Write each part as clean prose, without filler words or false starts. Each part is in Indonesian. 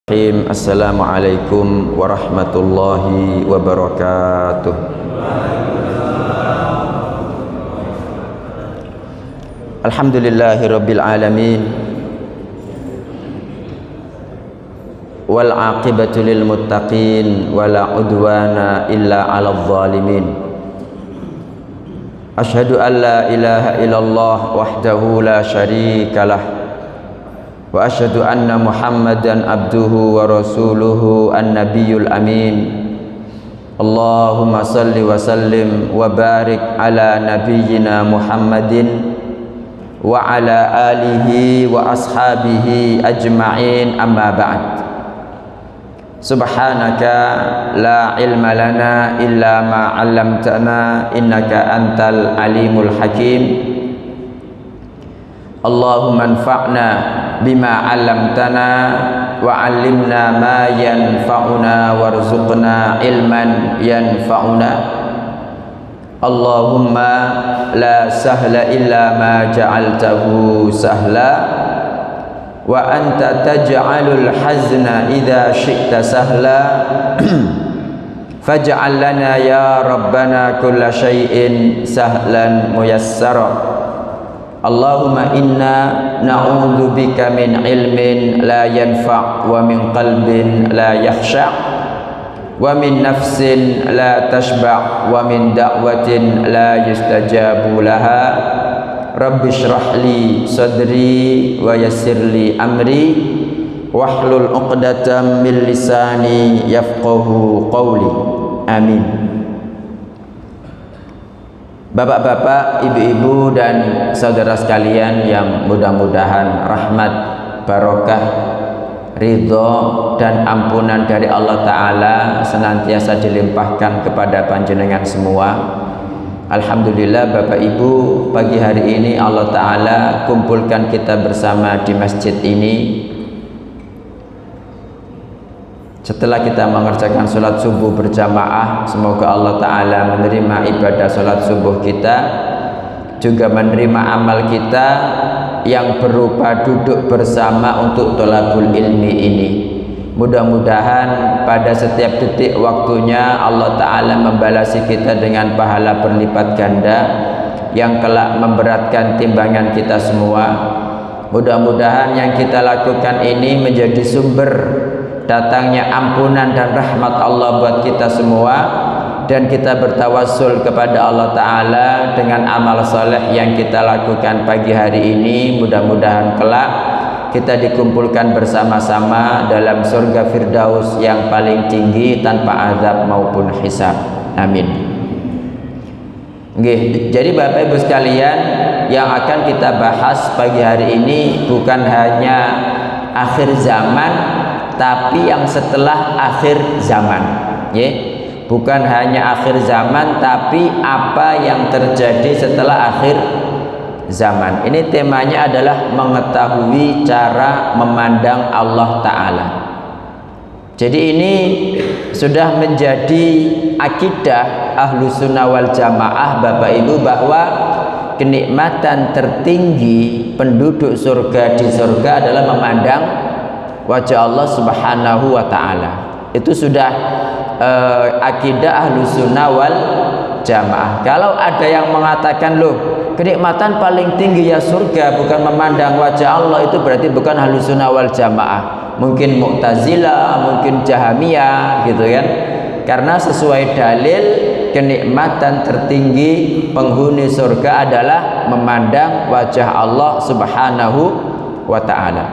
Assalamualaikum warahmatullahi wabarakatuh. Alhamdulillahirabbil alamin wal aqibatu lil muttaqin wala udwana illa 'alal zalimin. Asyhadu an la ilaha illallah wahdahu la syarikalah wa asyhadu anna Muhammadan abduhu wa rasuluhu an-nabiyyul amin. Allahumma salli wa sallim wa barik ala nabiyyina Muhammadin wa ala alihi wa ashabihi ajma'in, amma ba'd. Subhanaka la ilma lana illa ma 'allamtana innaka antal alimul hakim. Allahumma anfa'na bima 'allamtana wa 'allimna ma yanfa'una warzuqna ilman yanfa'una. Allahumma la sahla illa ma ja'altahu sahla wa anta taj'alul hazna idza syi'ta sahla faj'al lana ya rabbana kulla syai'in sahlan muyassara. Allahumma inna na'udzu bika min ilmin la yanfa' wa min qalbin la yakhsha' wa min nafsin la tashba' wa min da'watin la yustajabu laha. Rabbi shrah li sadri wa yassir li amri wahlul 'uqdatam min lisani yafqahu qawli. Amin. Bapak-bapak, ibu-ibu dan saudara sekalian yang mudah-mudahan rahmat, barokah, ridho dan ampunan dari Allah Ta'ala senantiasa dilimpahkan kepada panjenengan semua. Alhamdulillah Bapak Ibu, pagi hari ini Allah Ta'ala kumpulkan kita bersama di masjid ini. Setelah kita mengerjakan sholat subuh berjamaah, semoga Allah Ta'ala menerima ibadah sholat subuh kita, juga menerima amal kita yang berupa duduk bersama untuk thalabul ilmi ini. Mudah-mudahan pada setiap detik waktunya Allah Ta'ala membalasi kita dengan pahala berlipat ganda yang kelak memberatkan timbangan kita semua. Mudah-mudahan yang kita lakukan ini menjadi sumber datangnya ampunan dan rahmat Allah buat kita semua, dan kita bertawassul kepada Allah Ta'ala dengan amal soleh yang kita lakukan pagi hari ini. Mudah-mudahan kelak kita dikumpulkan bersama-sama dalam surga Firdaus yang paling tinggi tanpa azab maupun hisab. Amin. Jadi Bapak Ibu sekalian, yang akan kita bahas pagi hari ini bukan hanya akhir zaman, tapi yang setelah akhir zaman, ya. Bukan hanya akhir zaman, tapi apa yang terjadi setelah akhir zaman. Ini temanya adalah mengetahui cara memandang Allah Ta'ala. Jadi ini sudah menjadi akidah Ahlus Sunnah wal Jamaah Bapak Ibu, bahwa kenikmatan tertinggi penduduk surga di surga adalah memandang wajah Allah Subhanahu wa Ta'ala. Itu sudah akidah Ahlus Sunnah wal Jamaah. Kalau ada yang mengatakan, loh, kenikmatan paling tinggi ya surga, bukan memandang wajah Allah, itu berarti bukan Ahlus Sunnah wal Jamaah. Mungkin Mu'tazilah, mungkin Jahamiyah, gitu kan. Karena sesuai dalil, kenikmatan tertinggi penghuni surga adalah memandang wajah Allah Subhanahu wa Ta'ala.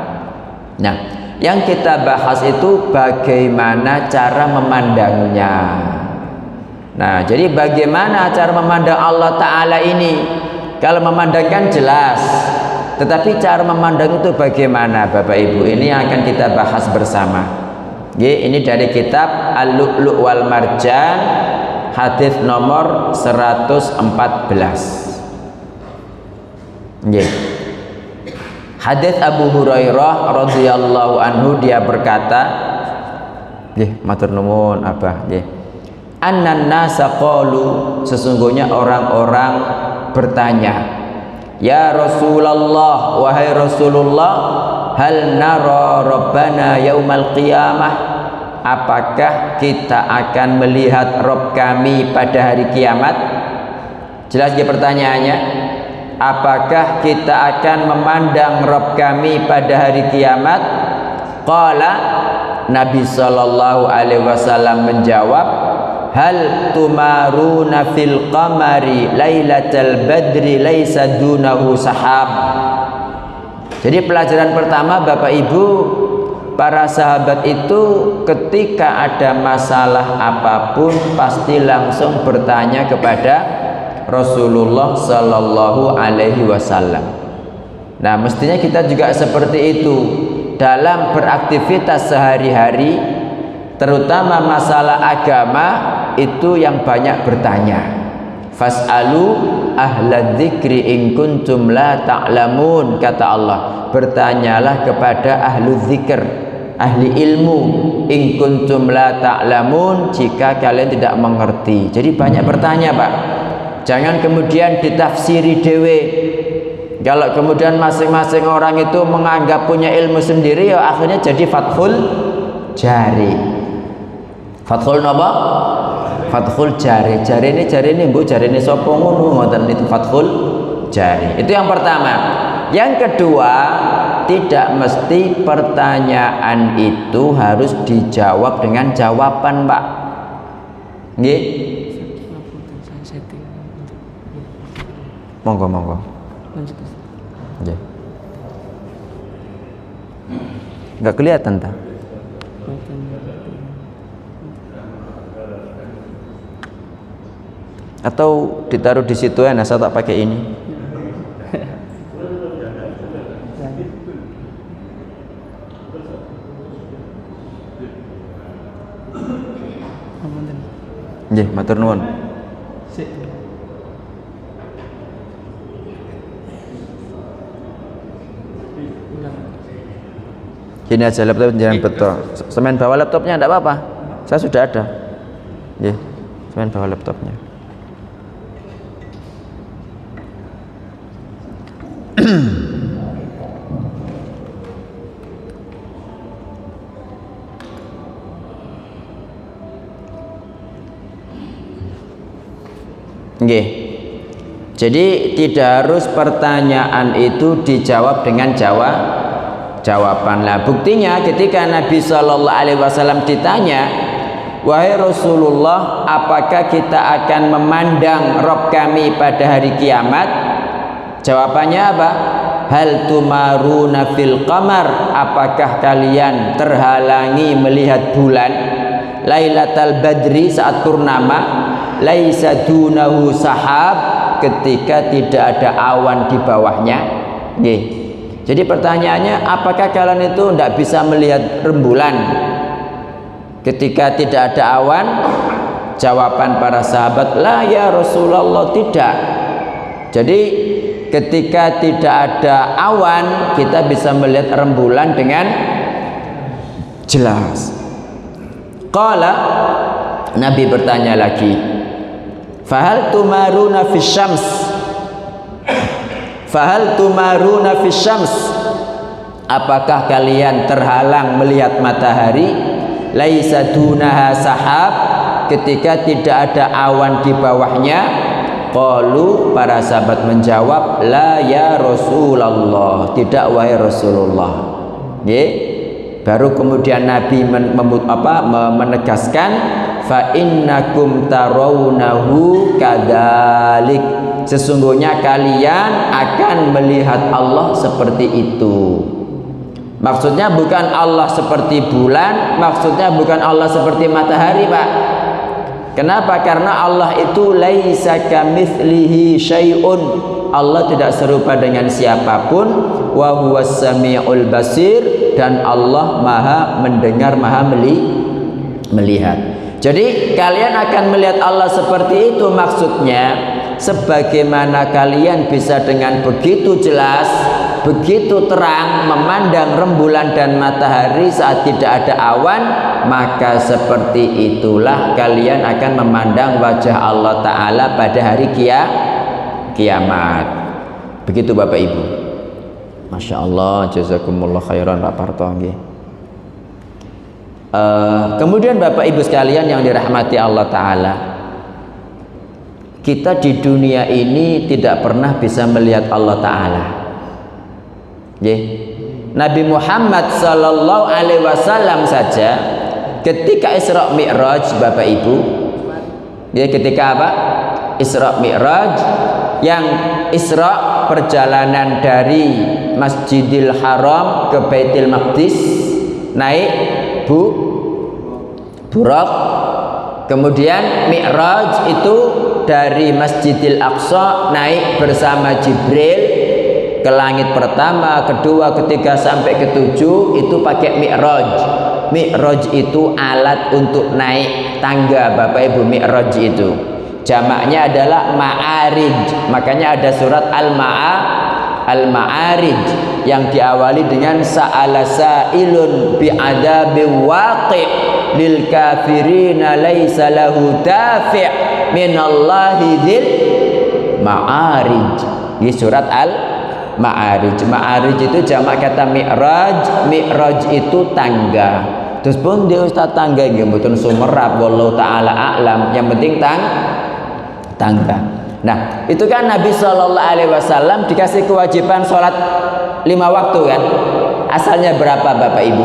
Nah, yang kita bahas itu bagaimana cara memandangnya. Nah, jadi bagaimana cara memandang Allah Ta'ala ini? Kalau memandang kan jelas, tetapi cara memandang itu bagaimana Bapak Ibu? Ini yang akan kita bahas bersama. Ini dari kitab Al-Lu'lu' wal Marjan, hadis nomor 114. Hadis Abu Hurairah radhiyallahu anhu, dia berkata, matur nuwun Abah, annan nasa qalu, sesungguhnya orang-orang bertanya, ya Rasulullah, wahai Rasulullah, hal nara rabbana yaumal qiyamah, apakah kita akan melihat Rabb kami pada hari kiamat? Jelas ya pertanyaannya, apakah kita akan memandang Rabb kami pada hari kiamat? Qala, Nabi sallallahu alaihi wasallam menjawab, hal tumaruna fil qamari lailatal badri laisa dunahu sahab. Jadi pelajaran pertama Bapak Ibu, para sahabat itu ketika ada masalah apapun pasti langsung bertanya kepada Rasulullah sallallahu alaihi wasallam. Nah, mestinya kita juga seperti itu dalam beraktivitas sehari-hari, terutama masalah agama itu yang banyak bertanya. Fas'alu ahla dzikri in kuntum la ta'lamun, kata Allah, bertanyalah kepada ahlu dzikir, ahli ilmu, in kuntum la ta'lamun, jika kalian tidak mengerti. Jadi banyak bertanya, Pak. Jangan kemudian ditafsiri dewe. Kalau kemudian masing-masing orang itu menganggap punya ilmu sendiri, ya akhirnya jadi fathul jari. Fathul napa? Fathul jari. Jari ini bu, jari ini sapa ngono, ngoten itu fathul jari. Itu yang pertama. Yang kedua, tidak mesti pertanyaan itu harus dijawab dengan jawaban, Pak. Nggih? Monggo, monggo. Lanjut. Nggih. Enggak kelihatan tak? Atau ditaruh di situ ya, saya tak pakai ini. Nggih, matur nuwun. Gini aja, laptop jangan betul. Semen bawa laptopnya enggak apa-apa. Saya sudah ada. Nggih, semen bawa laptopnya. Nggih. Jadi tidak harus pertanyaan itu dijawab dengan jawaban. Lah buktinya ketika Nabi sallallahu alaihi wasallam ditanya, wahai Rasulullah, apakah kita akan memandang Rabb kami pada hari kiamat? Jawabannya apa? Hal tumaruna fil qamar, apakah kalian terhalangi melihat bulan Lailatul Badri saat purnama, laisa dunahu sahab, ketika tidak ada awan di bawahnya. Nggih. Jadi pertanyaannya, apakah kalian itu tidak bisa melihat rembulan ketika tidak ada awan? Jawaban para sahabat, la ya Rasulullah, tidak. Jadi ketika tidak ada awan, kita bisa melihat rembulan dengan jelas. Qala, Nabi bertanya lagi, fahal tumaruna fis syams, fahal tumaruna fis syams, apakah kalian terhalang melihat matahari? Laisa dunaha sahab, ketika tidak ada awan di bawahnya. Qalu, para sahabat menjawab, la ya Rasulullah, tidak wahai Rasulullah. Nggih. Baru kemudian Nabi menegaskan, fa innakum tarawunahu kadzalik, sesungguhnya kalian akan melihat Allah seperti itu. Maksudnya bukan Allah seperti bulan, maksudnya bukan Allah seperti matahari, Pak. Kenapa? Karena Allah itu laisa kamitslihi syai'un, Allah tidak serupa dengan siapapun, wa huwas samiul basir, dan Allah maha mendengar, maha melihat. Jadi kalian akan melihat Allah seperti itu, maksudnya sebagaimana kalian bisa dengan begitu jelas, begitu terang memandang rembulan dan matahari saat tidak ada awan, maka seperti itulah kalian akan memandang wajah Allah Ta'ala pada hari kiamat. Begitu Bapak Ibu. Masya Allah, jazakumullah khairan Pak Parto. Kemudian Bapak Ibu sekalian yang dirahmati Allah Ta'ala, kita di dunia ini tidak pernah bisa melihat Allah Ta'ala. Nabi Muhammad Sallallahu Alaihi Wasallam saja ketika Isra Mi'raj, Bapak Ibu, ketika apa? Isra Mi'raj, yang Isra perjalanan dari Masjidil Haram ke Baitul Maqdis, naik Buraq. Kemudian Mi'raj itu dari Masjidil Aqsa naik bersama Jibril ke langit pertama, kedua, ketiga sampai ketujuh, itu pakai Mi'raj. Mi'raj itu alat untuk naik tangga, Bapak Ibu. Mi'raj itu jamaknya adalah Ma'arij. Makanya ada surat Al-Ma'arij yang diawali dengan sa'ala sa'ilun bi'adabi waqi' lil kafirina laisa lahu dafi' minallahi dzil Ma'arij. Ini surat Al-Ma'arij. Ma'arij itu jamak kata Mi'raj. Mi'raj itu tangga. Terus pun dia ustaz tangga nggih mboten sumerap, wallahu taala a'lam. Yang penting tangga. Nah, itu kan Nabi Shallallahu Alaihi Wasallam dikasih kewajiban sholat 5 waktu kan. Asalnya berapa Bapak Ibu?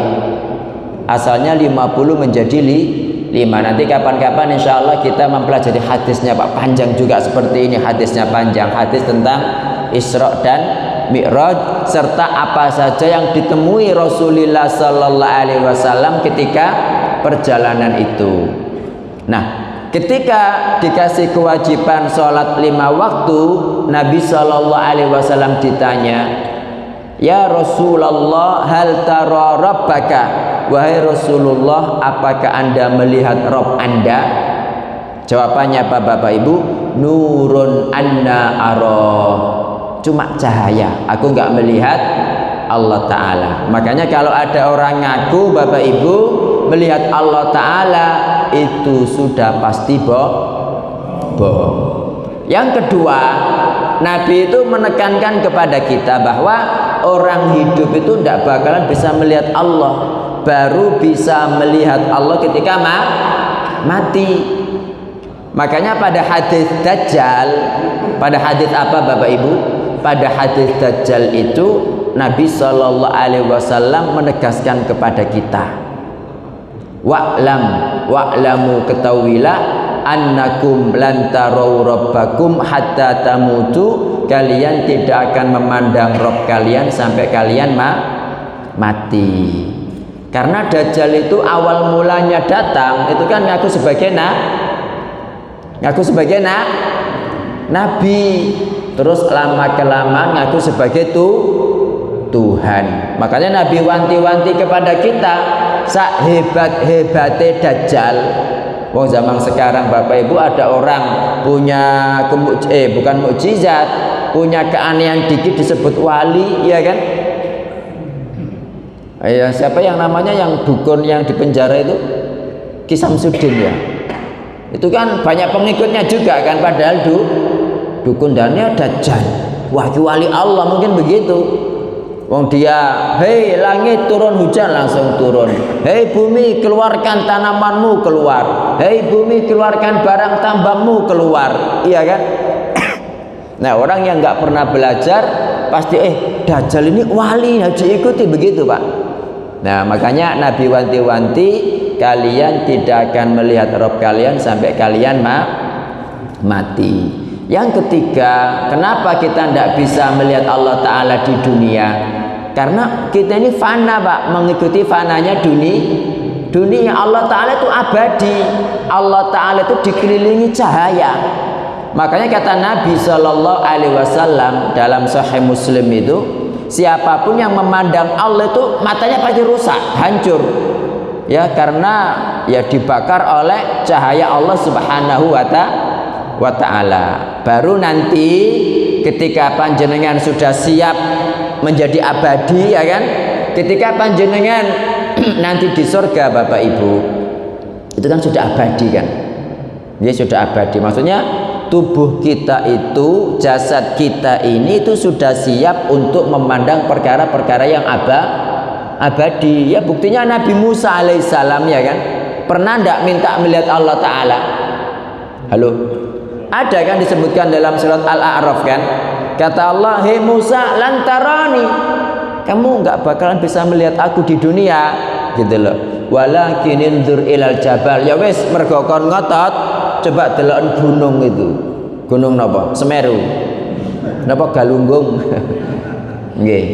Asalnya 50 menjadi 5. Nanti kapan-kapan insya Allah kita mempelajari hadisnya Pak. Panjang juga seperti ini hadisnya, panjang. Hadis tentang Isra dan Mi'raj serta apa saja yang ditemui Rasulullah Sallallahu Alaihi Wasallam ketika perjalanan itu. Nah, ketika dikasih kewajiban sholat 5 waktu, Nabi Sallallahu Alaihi Wasallam ditanya, ya Rasulullah, hal tara rabbaka? Wahai Rasulullah, apakah anda melihat Rabb anda? Jawabannya apa Bapak Ibu? Nurun anna ara, cuma cahaya, aku nggak melihat Allah Ta'ala. Makanya kalau ada orang ngaku Bapak Ibu melihat Allah Ta'ala, itu sudah pasti bohong. Yang kedua, Nabi itu menekankan kepada kita bahwa orang hidup itu tidak bakalan bisa melihat Allah, baru bisa melihat Allah ketika mati. Makanya pada hadis Dajjal, pada hadis apa Bapak Ibu? Pada hadis Dajjal itu Nabi Shallallahu Alaihi Wasallam menegaskan kepada kita, wa'lamu, ketahuilah, annakum lan tarau rabbakum hatta tamutu, kalian tidak akan memandang Rabb kalian sampai kalian mati. Karena Dajjal itu awal mulanya datang itu kan ngaku sebagai nabi, terus lama kelamaan ngaku sebagai Tuhan. Makanya Nabi wanti-wanti kepada kita, sak hebat-hebate Dajjal. Wong zaman sekarang Bapak Ibu ada orang punya bukan mukjizat, punya keanehan dikit disebut wali, ya kan? Ya, siapa yang namanya yang dukun yang di penjara itu? Ki Samsudin ya. Itu kan banyak pengikutnya juga kan, padahal dukun dannya Dajjal. Wah, wali Allah mungkin begitu. Wong dia, hei langit turun hujan, langsung turun. Hei bumi keluarkan tanamanmu, keluar. Hei bumi keluarkan barang tambangmu, keluar. Iya kan? Nah, orang yang nggak pernah belajar pasti Dajjal ini wali, harus diikuti, begitu Pak. Nah, makanya Nabi wanti-wanti, kalian tidak akan melihat Rabb kalian sampai kalian mati. Yang ketiga, kenapa kita tidak bisa melihat Allah Ta'ala di dunia? Karena kita ini fana Pak, mengikuti fananya dunia. Allah Ta'ala itu abadi, Allah Ta'ala itu dikelilingi cahaya. Makanya kata Nabi Shallallahu Alaihi Wasallam dalam Sahih Muslim itu, siapapun yang memandang Allah itu matanya pasti rusak, hancur. Ya, karena ya dibakar oleh cahaya Allah Subhanahu wa ta'ala. Baru nanti ketika panjenengan sudah siap menjadi abadi, ya kan, ketika panjenengan nanti di surga Bapak Ibu, itu kan sudah abadi kan, dia sudah abadi. Maksudnya tubuh kita itu, jasad kita ini itu sudah siap untuk memandang perkara-perkara yang abadi. Ya buktinya Nabi Musa alaihissalam ya kan, pernah tidak minta melihat Allah Ta'ala? Halo? Ada kan disebutkan dalam surat Al-A'raf kan? Kata Allah, hei Musa, lantarani, kamu nggak bakalan bisa melihat aku di dunia, gitu loh. Walakin indur ilal jabal, ya wes mergo kon ngotot, coba delok gunung itu. Gunung napa? Semeru. Napa Galunggung? Nggih.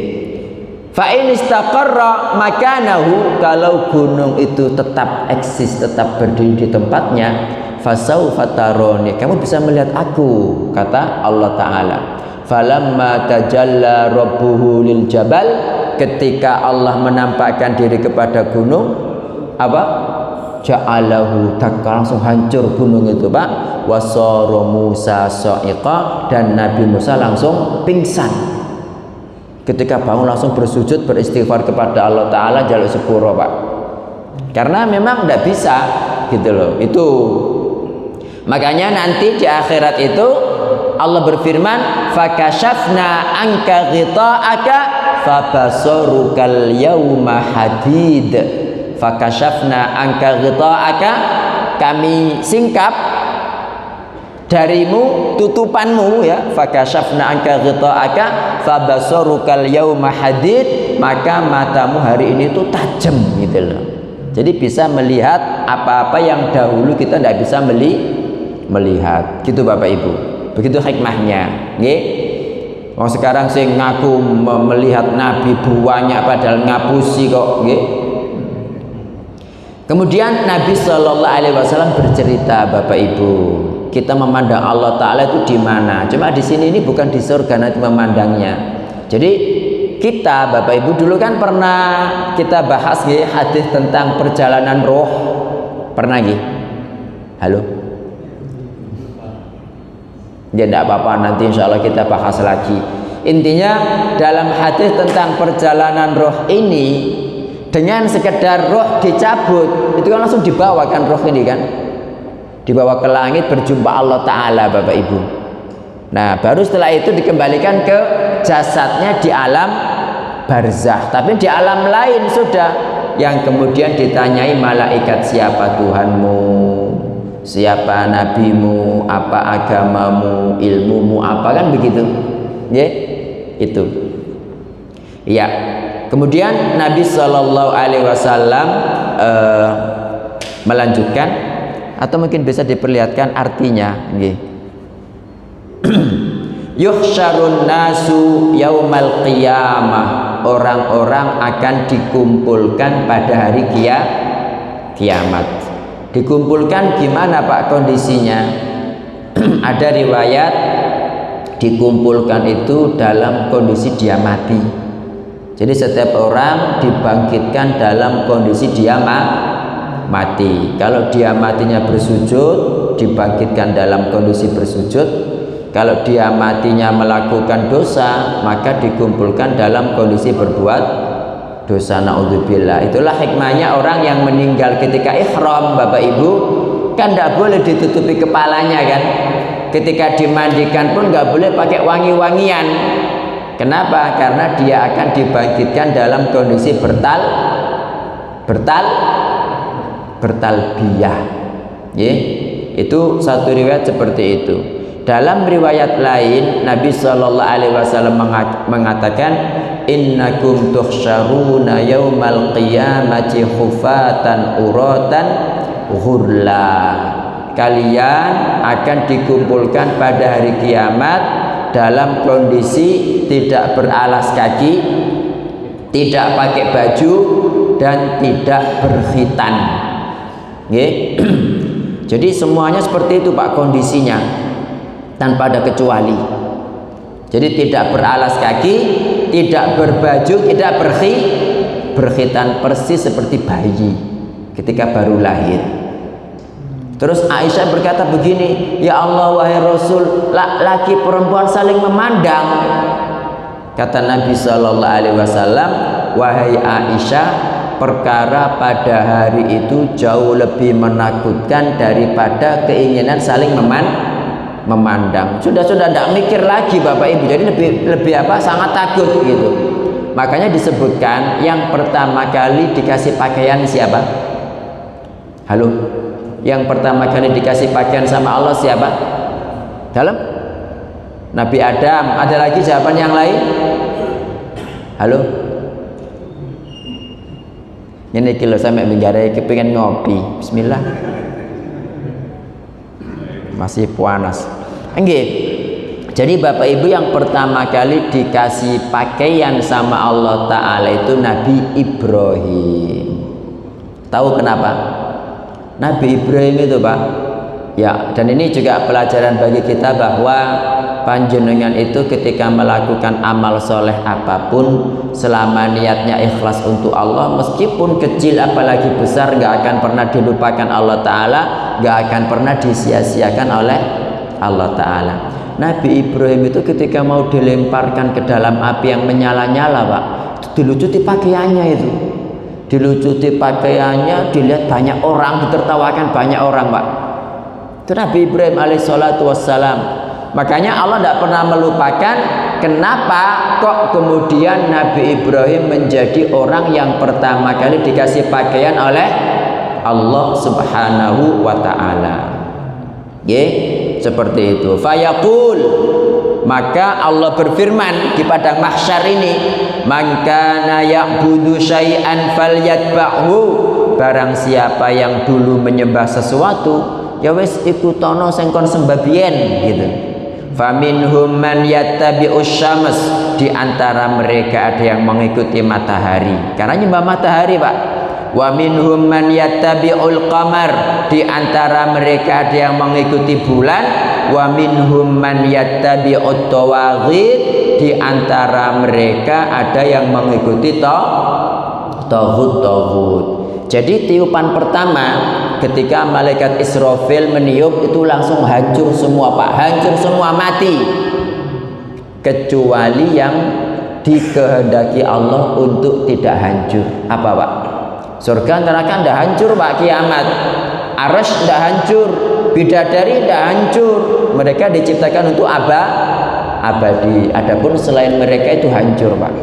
Fa in istaqarra makanahu, kalau gunung itu tetap eksis, tetap berdiri di tempatnya, fasaufa tarani, kamu bisa melihat aku, kata Allah Ta'ala. Falamma tajalla rabbuhu lil jabal, ketika Allah menampakkan diri kepada gunung, apa? Ja'alahu dakka, langsung hancur gunung itu Pak. Wasara Musa sa'iqa, dan Nabi Musa langsung pingsan. Ketika bangun langsung bersujud beristighfar kepada Allah Ta'ala, jaluk sepuro Pak, karena memang tidak bisa gitu loh. Itu makanya nanti di akhirat itu Allah berfirman, fakashafna anka ghita'aka fabasarukal yawma hadid. Fakashafna anka ghita'aka, kami singkap darimu tutupanmu ya. Fakashafna anka ghita'aka fabasarukal yawma hadid, maka matamu hari ini tuh tajam gitu loh. Jadi bisa melihat apa-apa yang dahulu kita tidak bisa melihat. Gitu Bapak Ibu. Begitu hikmahnya, nggih. Wong sekarang sing ngaku melihat nabi banyak padahal ngapusi kok, nggih. Kemudian Nabi Shallallahu Alaihi Wasallam bercerita, Bapak Ibu, kita memandang Allah Ta'ala itu di mana? Cuma di sini ini bukan di surga nanti memandangnya. Jadi kita Bapak Ibu dulu kan pernah kita bahas nggih hadis tentang perjalanan roh. Pernah nggih? Halo? Ya tidak apa-apa, nanti insya Allah kita bahas lagi. Intinya dalam hadis tentang perjalanan roh ini, dengan sekedar roh dicabut, itu kan langsung dibawa kan roh ini kan, dibawa ke langit berjumpa Allah Ta'ala Bapak Ibu. Nah baru setelah itu dikembalikan ke jasadnya di alam barzah. Tapi di alam lain sudah, yang kemudian ditanyai malaikat, siapa Tuhanmu, siapa nabimu, apa agamamu, ilmumu apa, kan begitu ya. Itu ya. Kemudian Nabi Shallallahu Alaihi Wasallam melanjutkan, atau mungkin bisa diperlihatkan artinya nggih. Yuhsyarun nasu yaumal qiyamah, orang-orang akan dikumpulkan pada hari kiamat. Dikumpulkan gimana Pak kondisinya? Ada riwayat dikumpulkan itu dalam kondisi dia mati. Jadi setiap orang dibangkitkan dalam kondisi dia mati. Kalau dia matinya bersujud, dibangkitkan dalam kondisi bersujud. Kalau dia matinya melakukan dosa, maka dikumpulkan dalam kondisi berbuat dosa. Naudzubillah. Itulah hikmahnya orang yang meninggal ketika ihram Bapak Ibu, kan tidak boleh ditutupi kepalanya kan. Ketika dimandikan pun nggak boleh pakai wangi-wangian. Kenapa? Karena dia akan dibangkitkan dalam kondisi bertalbiyah. Itu satu riwayat seperti itu. Dalam riwayat lain Nabi Shallallahu Alaihi Wasallam mengatakan, innakum tuhsyaruna yaumal qiyamati khufatan uratan ghurla. Kalian akan dikumpulkan pada hari kiamat dalam kondisi tidak beralas kaki, tidak pakai baju, dan tidak berkhitan. Jadi semuanya seperti itu Pak kondisinya, tanpa ada kecuali. Jadi tidak beralas kaki, tidak berbaju, tidak berkhitan, persis seperti bayi ketika baru lahir. Terus Aisyah berkata begini, ya Allah wahai Rasul, laki perempuan saling memandang. Kata Nabi Shallallahu Alaihi Wasallam, wahai Aisyah, perkara pada hari itu jauh lebih menakutkan daripada keinginan saling memandang. Sudah tidak mikir lagi Bapak Ibu. Jadi lebih sangat takut gitu. Makanya disebutkan yang pertama kali dikasih pakaian siapa? Halo. Yang pertama kali dikasih pakaian sama Allah siapa? Dalam Nabi Adam. Ada lagi jawaban yang lain? Halo. Ini kilo sampai minggarai kepingin ngopi. Bismillah. Masih panas. Nggih. Jadi Bapak Ibu yang pertama kali dikasih pakaian sama Allah Ta'ala itu Nabi Ibrahim. Tahu kenapa? Nabi Ibrahim itu Pak, ya, dan ini juga pelajaran bagi kita bahwa panjenengan itu ketika melakukan amal soleh apapun, selama niatnya ikhlas untuk Allah, meskipun kecil apalagi besar, gak akan pernah dilupakan Allah Ta'ala, gak akan pernah disia-siakan oleh Allah Ta'ala. Nabi Ibrahim itu ketika mau dilemparkan ke dalam api yang menyala-nyala Pak, dilucuti pakaiannya itu, dilucuti pakaiannya, dilihat banyak orang, ditertawakan banyak orang Pak. Itu Nabi Ibrahim alaihissalatu wassalam. Makanya Allah tidak pernah melupakan. Kenapa kok kemudian Nabi Ibrahim menjadi orang yang pertama kali dikasih pakaian oleh Allah Subhanahu wa ta'ala. Seperti itu. Fayaqul, maka Allah berfirman di padang mahsyar ini, man kana ya'budu syai'an falyatba'hu, barang siapa yang dulu menyembah sesuatu, ya wis ikutono sing kon sembah biyen gitu. Faminhum man yattabi'us syams, di antara mereka ada yang mengikuti matahari karena nyembah matahari Pak. Wa minhum man yattabi'ul qamar, di antara mereka ada yang mengikuti bulan. Wa minhum man yattabi'ut tawaghit, di antara mereka ada yang mengikuti taghut. Jadi tiupan pertama ketika malaikat Israfil meniup itu langsung hancur semua Pak, hancur semua, mati, kecuali yang dikehendaki Allah untuk tidak hancur. Apa Pak? Surga neraka tidak hancur Pak, kiamat. Arsy tidak hancur, bidadari tidak hancur. Mereka diciptakan untuk abadi. Adapun selain mereka itu hancur Pak.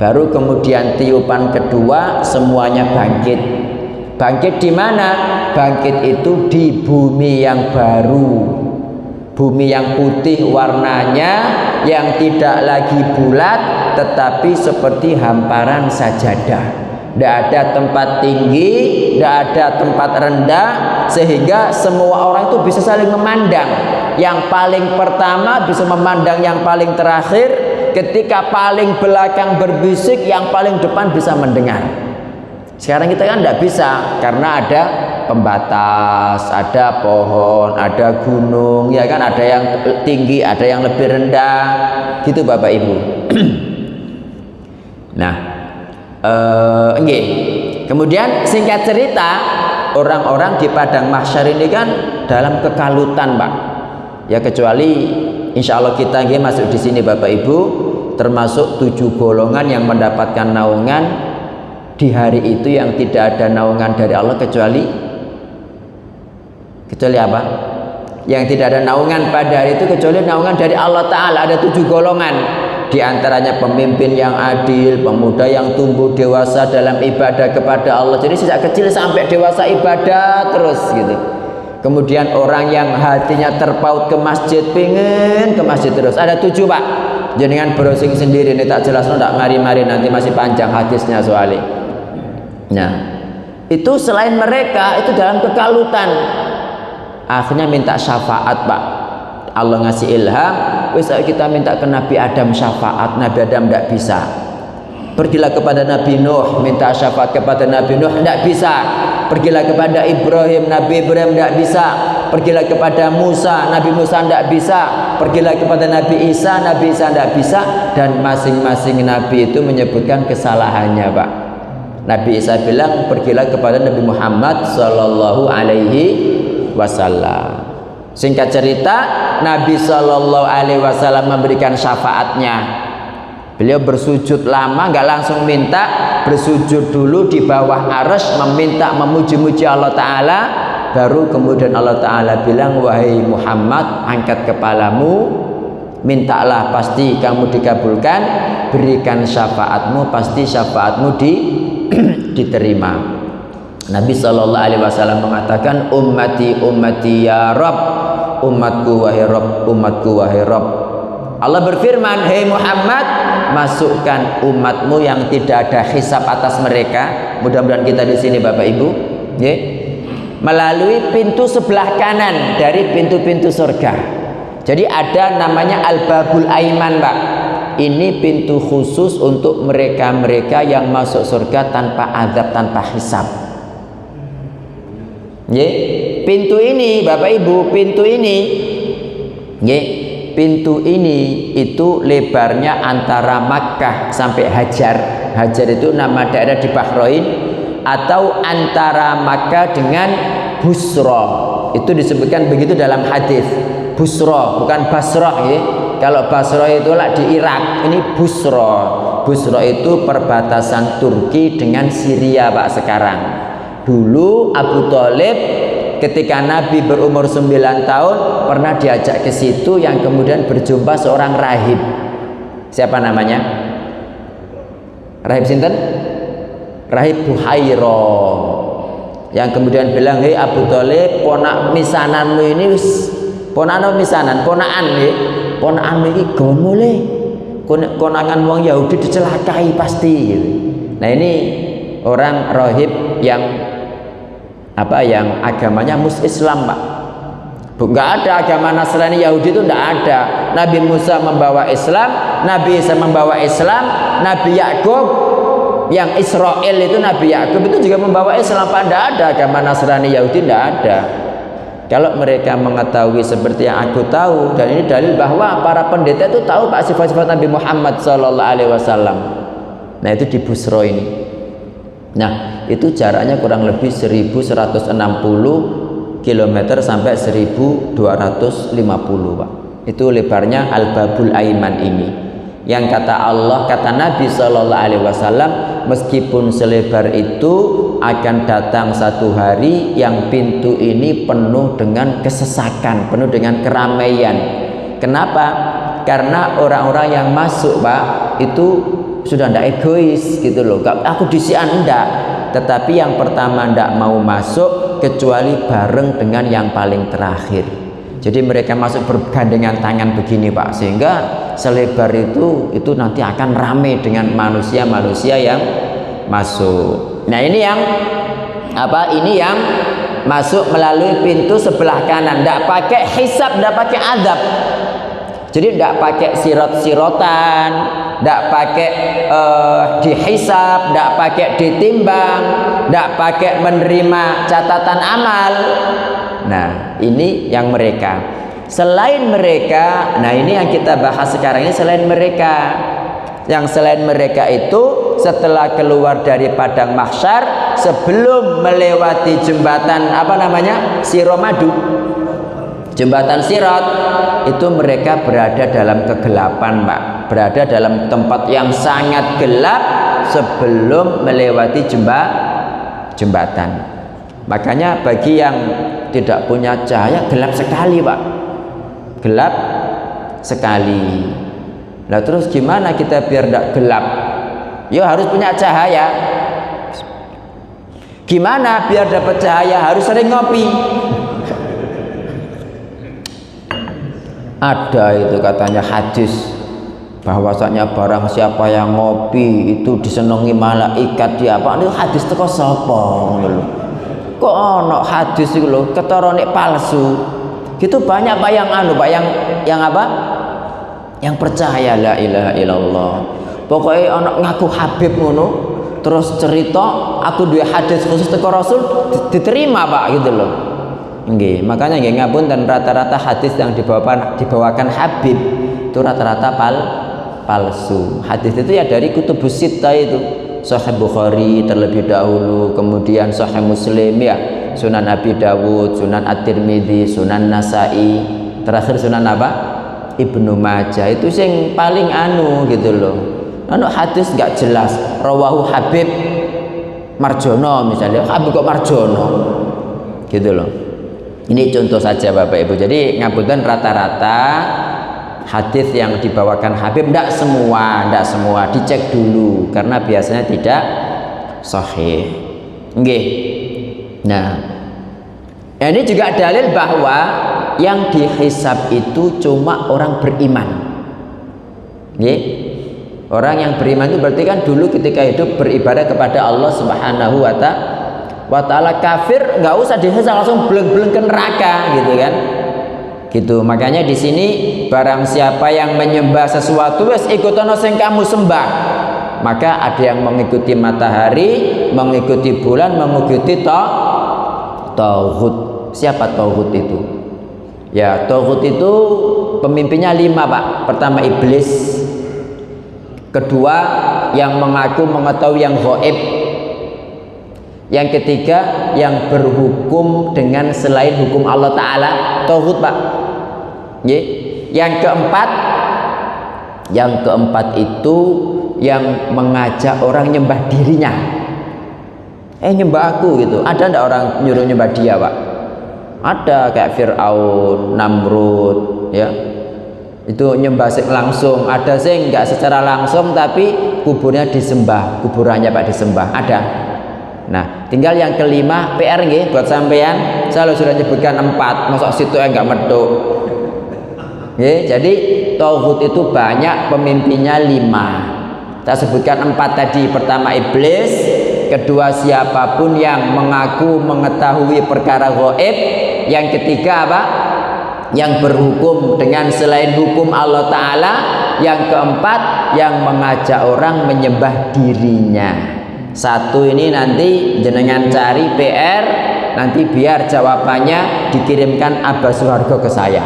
Baru kemudian tiupan kedua semuanya bangkit. Bangkit di mana? Bangkit itu di bumi yang baru. Bumi yang putih warnanya, yang tidak lagi bulat tetapi seperti hamparan sajadah. Tidak ada tempat tinggi, tidak ada tempat rendah, sehingga semua orang itu bisa saling memandang. Yang paling pertama bisa memandang yang paling terakhir, ketika paling belakang berbisik, yang paling depan bisa mendengar. Sekarang kita kan tidak bisa karena ada pembatas, ada pohon, ada gunung, ya kan, ada yang tinggi, ada yang lebih rendah, gitu Bapak Ibu. Nah, kemudian singkat cerita, orang-orang di padang mahsyar ini kan dalam kekalutan Pak. Ya kecuali insya Allah kita masuk di sini Bapak Ibu, termasuk 7 golongan yang mendapatkan naungan di hari itu, yang tidak ada naungan dari Allah kecuali apa? Yang tidak ada naungan pada hari itu kecuali naungan dari Allah Ta'ala. Ada 7 golongan. Di antaranya pemimpin yang adil, pemuda yang tumbuh dewasa dalam ibadah kepada Allah. Jadi sejak kecil sampai dewasa ibadah terus gitu. Kemudian orang yang hatinya terpaut ke masjid, pengen ke masjid terus. Ada 7 Pak. Jenengan browsing sendiri, ini tak jelas, tak mari-mari, nanti masih panjang hadisnya soalnya. Nah, itu selain mereka itu dalam kekalutan, akhirnya minta syafaat Pak. Allah ngasih ilham, wis kita minta ke Nabi Adam syafaat. Nabi Adam tidak bisa. Pergilah kepada Nabi Nuh, minta syafaat kepada Nabi Nuh, tidak bisa. Pergilah kepada Ibrahim, Nabi Ibrahim tidak bisa. Pergilah kepada Musa, Nabi Musa tidak bisa. Pergilah kepada Nabi Isa, Nabi Isa tidak bisa. Dan masing-masing Nabi itu menyebutkan kesalahannya Pak. Nabi Isa bilang pergilah kepada Nabi Muhammad Sallallahu Alaihi Wasallam. Singkat cerita, Nabi Sallallahu Alaihi Wasallam memberikan syafaatnya. Beliau bersujud lama, nggak langsung minta, bersujud dulu di bawah arsy, meminta, memuji-muji Allah Ta'ala. baru kemudian Allah Ta'ala bilang, wahai Muhammad, angkat kepalamu, mintalah pasti kamu dikabulkan, berikan syafaatmu pasti syafaatmu diterima. Nabi SAW mengatakan, ummati ummati ya Rabb, umatku wahai Rabb, umatku wahai Rabb. Allah berfirman, hei Muhammad, masukkan umatmu yang tidak ada hisab atas mereka. Mudah-mudahan kita di sini Bapak Ibu, ya, melalui pintu sebelah kanan dari pintu-pintu surga. Jadi ada namanya Al-Babul Aiman, Pak. Ini pintu khusus untuk mereka-mereka yang masuk surga tanpa azab, tanpa hisab. Ya, pintu ini Bapak Ibu, pintu ini, ya, pintu ini itu lebarnya antara Makkah sampai Hajar. Hajar itu nama daerah di Bahrain, atau antara Makkah dengan Busra. Itu disebutkan begitu dalam hadis. Busra, bukan Basrah ya. Kalau Basrah itu lah di Irak, ini Busra. Busra itu perbatasan Turki dengan Syria Pak sekarang. Dulu Abu Thalib ketika Nabi berumur 9 tahun pernah diajak ke situ, yang kemudian berjumpa seorang rahib. Siapa namanya? Rahib sinten? Rahib Buhaira. Yang kemudian bilang, hei Abu Thalib, ponak misananmu ini ponakan misanan, ponakan ya. Ponakan iki gomo le. Konangan wong Yahudi dicelakai pasti gitu. Nah, ini orang rahib yang yang agamanya Islam, Pak. Enggak ada agama Nasrani Yahudi itu, enggak ada. Nabi Musa membawa Islam, Nabi Isa membawa Islam, Nabi Yakub yang Israel itu, Nabi Yakub itu juga membawa Islam, Pak. Enggak ada agama Nasrani Yahudi, enggak ada. Kalau mereka mengetahui seperti yang aku tahu, dan ini dalil bahwa para pendeta itu tahu Pak sifat-sifat Nabi Muhammad SAW. Nah, itu di Busra ini. Nah, itu jaraknya kurang lebih 1160 km sampai 1250, Pak. Itu lebarnya Al-Babul Aiman ini. Yang kata Allah, kata Nabi SAW, meskipun selebar itu akan datang satu hari yang pintu ini penuh dengan kesesakan, penuh dengan keramaian. Kenapa? Karena orang-orang yang masuk, Pak, itu sudah tidak egois gitu loh. Aku disian enggak, tetapi yang pertama enggak mau masuk kecuali bareng dengan yang paling terakhir. Jadi mereka masuk bergandengan tangan begini, Pak, sehingga selebar itu nanti akan ramai dengan manusia-manusia yang masuk. Nah, ini yang ini yang masuk melalui pintu sebelah kanan, enggak pakai hisab, enggak pakai azab. Jadi tidak pakai sirot-sirotan, tidak pakai dihisab, tidak pakai ditimbang, tidak pakai menerima catatan amal. Nah, ini yang mereka. Selain mereka, nah ini yang kita bahas sekarang ini, selain mereka. Yang selain mereka itu setelah keluar dari padang mahsyar, sebelum melewati jembatan Siromadu, jembatan Sirat, itu mereka berada dalam kegelapan, Pak. Berada dalam tempat yang sangat gelap sebelum melewati jembatan. Makanya bagi yang tidak punya cahaya, gelap sekali, Pak. Gelap sekali. Nah, terus gimana kita biar tidak gelap? Ya harus punya cahaya. Gimana biar dapat cahaya? Harus sering ngopi. Ada itu katanya hadis, bahwasanya barang siapa yang ngopi itu disenangi malaikat. Dia apa? Ini hadis teko sapa ngono. Kok ono hadis iku lho ketorone palsu. Gitu banyak Pak yang Pak yang apa? Yang percaya la ilaha illallah. Pokoknya ono ngaku Habib ngono, terus cerita aku duwe hadis khusus teko Rasul, diterima Pak gitu loh. Nggih, makanya nggih ngapunten, rata-rata hadis yang dibawakan Habib itu rata-rata palsu. Hadis itu ya dari kutubus sittah itu, Sahih Bukhari terlebih dahulu, kemudian Sahih Muslim ya, Sunan Abi Dawud, Sunan At-Tirmidzi, Sunan Nasai, terakhir Sunan apa? Ibnu Majah. Itu yang paling gitu loh. Hadis nggak jelas, rawahu Habib Marjono misalnya, Habib kok Marjono? Gitu loh. Ini contoh saja Bapak Ibu. Jadi ngapunten, rata-rata hadis yang dibawakan Habib tidak semua dicek dulu karena biasanya tidak sahih. Nggih. Nah, ini juga dalil bahwa yang dihisab itu cuma orang beriman. Nggih. Orang yang beriman itu berarti kan dulu ketika hidup beribadah kepada Allah Subhanahu wa ta'ala. Kafir nggak usah dihisab, langsung beleng-beleng ke neraka gitu kan. Gitu. Makanya di sini barang siapa yang menyembah sesuatu wes ikutono sing kamu sembah. Maka ada yang mengikuti matahari, mengikuti bulan, mengikuti tauhid. Siapa tauhid itu? Ya, tauhid itu pemimpinnya 5 Pak. Pertama iblis. Kedua yang mengaku mengetahui yang gaib. Yang ketiga yang berhukum dengan selain hukum Allah Ta'ala, tauhid Pak. Yang keempat itu yang mengajak orang nyembah dirinya. Nyembah aku gitu. Ada enggak orang nyuruh nyembah dia Pak? Ada, kayak Fir'aun, Namrud ya. Itu nyembah langsung. Ada sih enggak secara langsung tapi kuburnya disembah, kuburannya Pak disembah. Ada. Nah, tinggal yang kelima PR nggih buat sampean. Saya sudah nyebutkan 4, masuk situ enggak meduk. Nggih, jadi tauhid itu banyak, pemimpinnya 5. Kita sebutkan 4 tadi. Pertama iblis, kedua siapapun yang mengaku mengetahui perkara gaib, yang ketiga apa? Yang berhukum dengan selain hukum Allah Ta'ala, yang keempat yang mengajak orang menyembah dirinya. 1 ini nanti jenengan cari PR, nanti biar jawabannya dikirimkan Abah Suhargo ke saya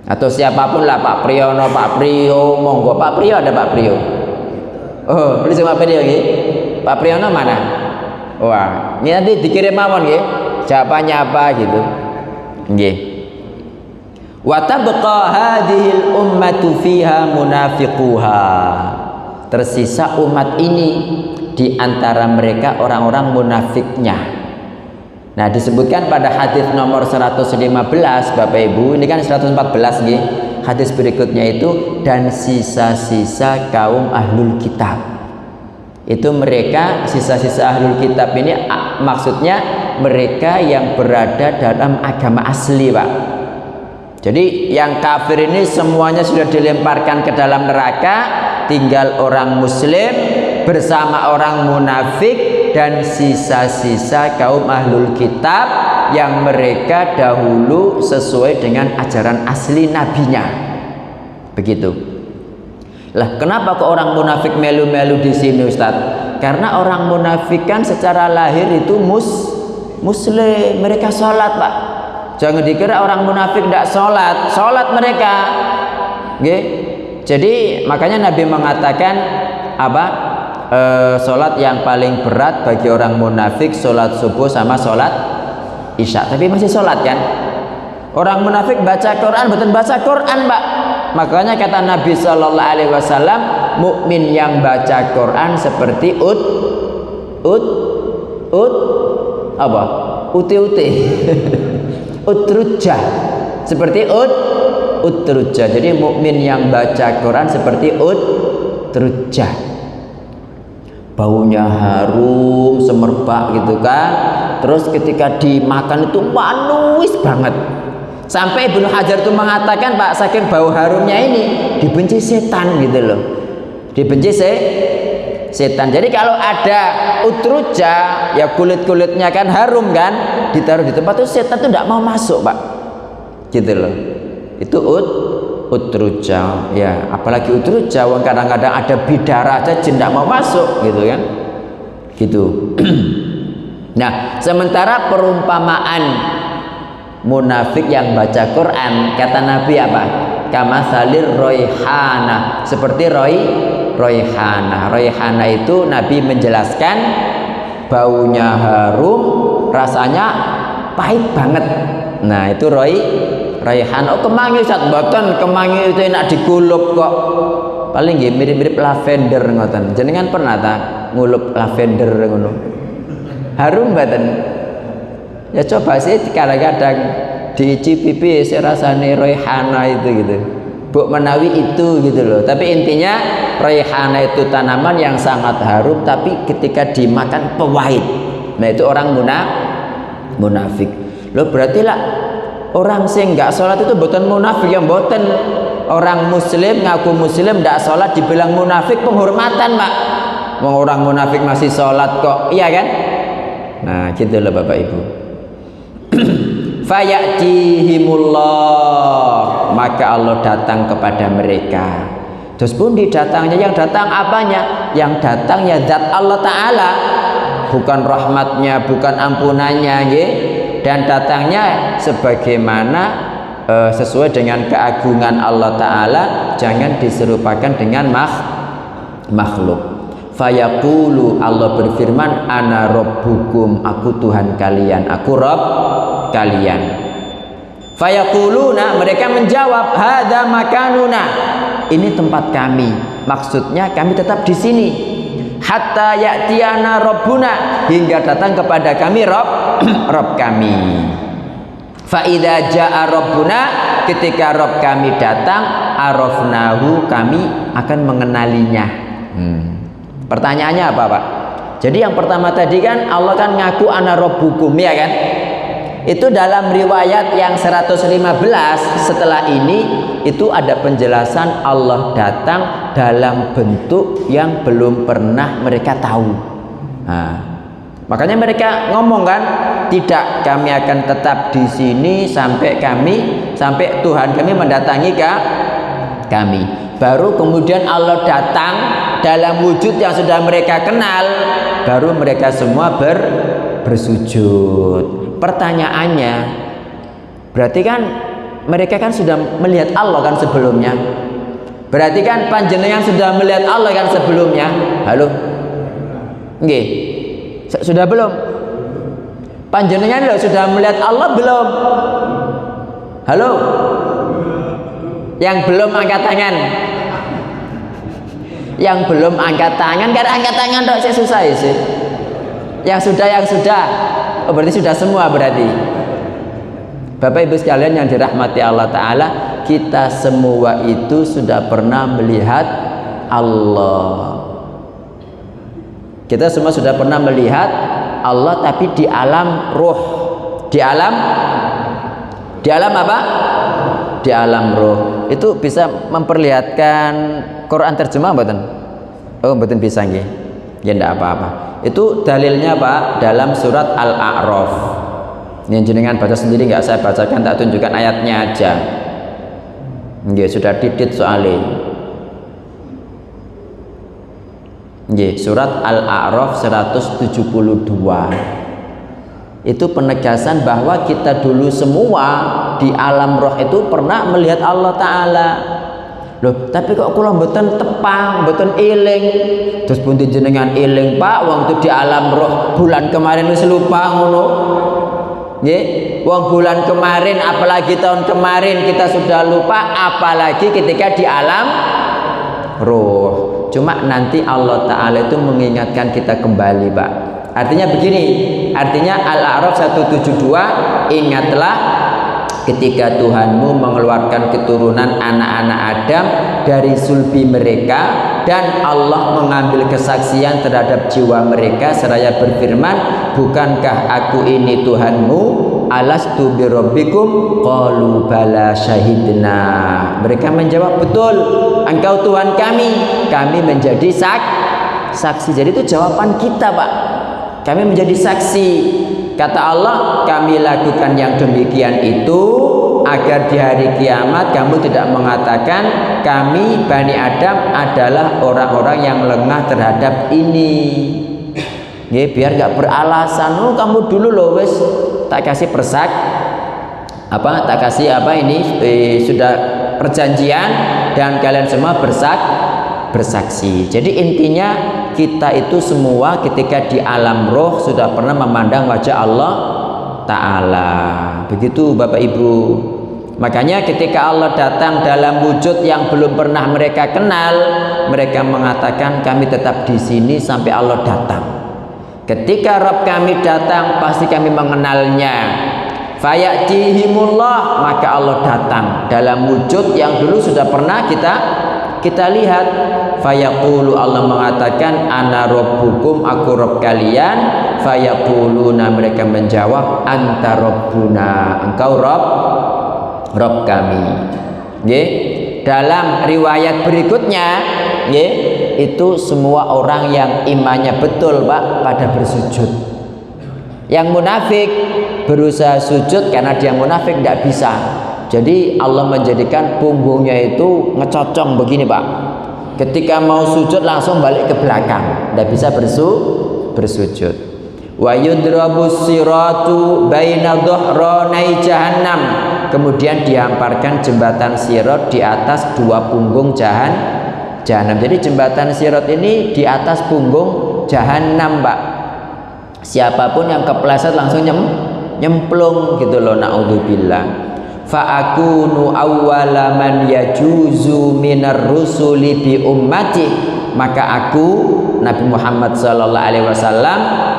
atau siapapun lah, Pak Priyono, Pak Priyo, monggo. Pak Priyo ada Pak Priyo? Oh, beli sama Priyo nggih. Pak Priyono mana? Wah, ini nanti dikirim mawon nggih. Jawabannya apa gitu. Nggih. Wa tabqa hadhil ummatu fiha munafiquha. Tersisa umat ini di antara mereka orang-orang munafiknya. Nah, disebutkan pada hadis nomor 115 Bapak Ibu, ini kan 114 nggih. Hadis berikutnya itu dan sisa-sisa kaum ahlul kitab. Itu mereka sisa-sisa ahlul kitab ini maksudnya mereka yang berada dalam agama asli, Pak. Jadi yang kafir ini semuanya sudah dilemparkan ke dalam neraka, tinggal orang muslim bersama orang munafik dan sisa-sisa kaum ahlul kitab yang mereka dahulu sesuai dengan ajaran asli nabinya. Begitu. Lah, kenapa kok orang munafik melu-melu di sini, Ustaz? Karena orang munafik kan secara lahir itu muslim, mereka sholat, Pak. Jangan dikira orang munafik tidak sholat mereka. Nggih. Jadi makanya Nabi mengatakan apa? Sholat yang paling berat bagi orang munafik sholat subuh sama sholat isya. Tapi masih sholat kan? Orang munafik baca Quran, betul baca Quran, Pak. Makanya kata Nabi Shallallahu Alaihi Wasallam, mukmin yang baca Quran seperti apa? Uti-uti. Utrujah. Seperti utrujah. Jadi mukmin yang baca Quran seperti utrujah. Baunya harum, semerbak gitu kan. Terus ketika dimakan itu manis banget. Sampai Ibnu Hajar itu mengatakan, Pak, saking bau harumnya ini dibenci setan gitu loh. Dibenci setan. Jadi kalau ada utruja, ya kulit-kulitnya kan harum kan, ditaruh di tempat itu setan itu tidak mau masuk, Pak. Gitu loh. Itu utruja. Ya, apalagi utruja, kadang-kadang ada bidara aja jin tidak mau masuk gitu kan. Gitu. Nah, sementara perumpamaan munafik yang baca Quran, kata Nabi apa? Kamasalir roihana, seperti roihana. Roihana itu Nabi menjelaskan baunya harum, rasanya pahit banget. Nah, itu roihana. Oh, kemangi Ustaz, mboten kemangi itu enak digulup kok. Paling nggih mirip-mirip lavender ngoten. Jenengan pernah ta ngulup lavender ngono? Harum mboten? Ya coba sih kadang-kadang diicipi rasane raihana itu gitu. Buk menawi itu gitu loh. Tapi intinya raihana itu tanaman yang sangat harum tapi ketika dimakan pahit. Nah itu orang munafik. Loh berarti lah orang sing nggak sholat itu bukan munafik, yang bukan orang muslim ngaku muslim nggak sholat dibilang munafik, penghormatan Pak. Orang munafik masih sholat kok, iya kan? Nah gitu loh Bapak Ibu. Fayatihimullah, maka Allah datang kepada mereka. Terus pun didatangnya, yang datang apanya? Yang datangnya zat Allah Ta'ala, bukan rahmatnya, bukan ampunannya ya. Dan datangnya sebagaimana sesuai dengan keagungan Allah Ta'ala, jangan diserupakan dengan makhluk. Fayaqulu, Allah berfirman, ana rabbukum, aku Tuhan kalian, aku Rabb kalian. Fayaquluna, mereka menjawab, hadza makanuna, ini tempat kami, maksudnya kami tetap di sini. Hatta ya'tiyana rabbuna, hingga datang kepada kami Rabb kami. Fa idza jaa rabbuna, ketika Rabb kami datang, arafnahu, kami akan mengenalinya. Pertanyaannya apa Pak? Jadi yang pertama tadi kan Allah kan ngaku ana rabbukum, ya kan? Itu dalam riwayat yang 115 setelah ini itu ada penjelasan Allah datang dalam bentuk yang belum pernah mereka tahu. Nah, makanya mereka ngomong kan, tidak, kami akan tetap di sini sampai Tuhan kami mendatangi kami. Baru kemudian Allah datang dalam wujud yang sudah mereka kenal, baru mereka semua bersujud. Pertanyaannya, berarti kan mereka kan sudah melihat Allah kan sebelumnya. Berarti kan panjenengan sudah melihat Allah kan sebelumnya. Halo? Nggih. Sudah belum? Panjenengan sudah melihat Allah belum? Halo? Yang belum angkat tangan. Yang belum angkat tangan, karena angkat tangan dok saya susah sih. Yang sudah. Oh berarti sudah semua berarti. Bapak Ibu sekalian yang dirahmati Allah Ta'ala, kita semua itu sudah pernah melihat Allah. Kita semua sudah pernah melihat Allah, tapi di alam ruh. Di alam apa? Di alam ruh. Itu bisa memperlihatkan Quran terjemah mboten? Oh mboten bisa nggih. Ya ndak apa-apa. Itu dalilnya Pak dalam surat Al-A'raf. Ini jenengan baca sendiri, nggak saya bacakan, tak tunjukkan ayatnya aja. Nggih, sudah didit soalnya. Nggih, surat Al-A'raf 172. Itu penegasan bahwa kita dulu semua di alam roh itu pernah melihat Allah Ta'ala. Loh, tapi kok kula mboten tepang, mboten eling. Terus pun jenengan eling Pak, wong itu di alam roh bulan kemarin wis lupa ngono. Nggih, wong bulan kemarin apalagi tahun kemarin kita sudah lupa, apalagi ketika di alam roh. Cuma nanti Allah Ta'ala itu mengingatkan kita kembali Pak. Artinya begini, artinya Al-A'raf 172, ingatlah ketika Tuhanmu mengeluarkan keturunan anak-anak Adam dari sulbi mereka, dan Allah mengambil kesaksian terhadap jiwa mereka seraya berfirman, bukankah aku ini Tuhanmu? Alastu birabbikum? Qalu bala syahidna. Mereka menjawab, betul, engkau Tuhan kami. Kami menjadi saksi. Jadi itu jawaban kita Pak, kami menjadi saksi. Kata Allah, kami lakukan yang demikian itu agar di hari kiamat kamu tidak mengatakan kami Bani Adam adalah orang-orang yang lengah terhadap ini. Ya, biar gak beralasan, oh kamu dulu loh wes tak kasih sudah perjanjian dan kalian semua bersaksi. Jadi intinya kita itu semua ketika di alam roh sudah pernah memandang wajah Allah Ta'ala. Begitu Bapak Ibu. Makanya ketika Allah datang dalam wujud yang belum pernah mereka kenal, mereka mengatakan kami tetap di sini sampai Allah datang. Ketika Rabb kami datang, pasti kami mengenalnya. Fayatihimullah, maka Allah datang dalam wujud yang dulu sudah pernah kita lihat. Fayaqulu, Allah mengatakan, ana rabbukum, aku Rabb kalian. Fayaquluna, mereka menjawab, anta rabbuna, engkau Rabb kami. Nggih. Dalam riwayat berikutnya, nggih, itu semua orang yang imannya betul, Pak, pada bersujud. Yang munafik berusaha sujud karena dia munafik tidak bisa. Jadi Allah menjadikan punggungnya itu ngecocong begini, Pak. Ketika mau sujud langsung balik ke belakang, tidak bisa bersujud. Wa yudrabus siratu baina dhuhranai jahannam. Kemudian dihamparkan jembatan sirat di atas dua punggung jahanam. Jadi jembatan sirat ini di atas punggung jahanam, Pak. Siapapun yang kepleset langsung nyemplung gitu loh, naudzubillah. Fa akunu awwala man yajuzu minar rusuli bi ummati, maka aku Nabi Muhammad sallallahu alaihi wasallam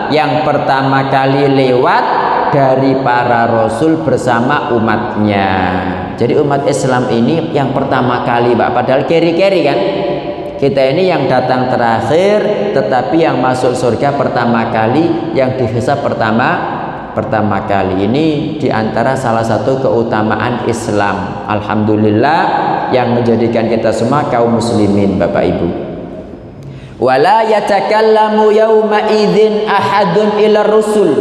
yang pertama kali lewat dari para rasul bersama umatnya. Jadi umat Islam ini yang pertama kali, Pak, padahal keri-keri kan. Kita ini yang datang terakhir, tetapi yang masuk surga pertama kali, yang dihisab pertama kali. Ini diantara salah satu keutamaan Islam, alhamdulillah, yang menjadikan kita semua kaum muslimin, Bapak Ibu. Wala yatakallamu yauma idzin ahadun ila rusul.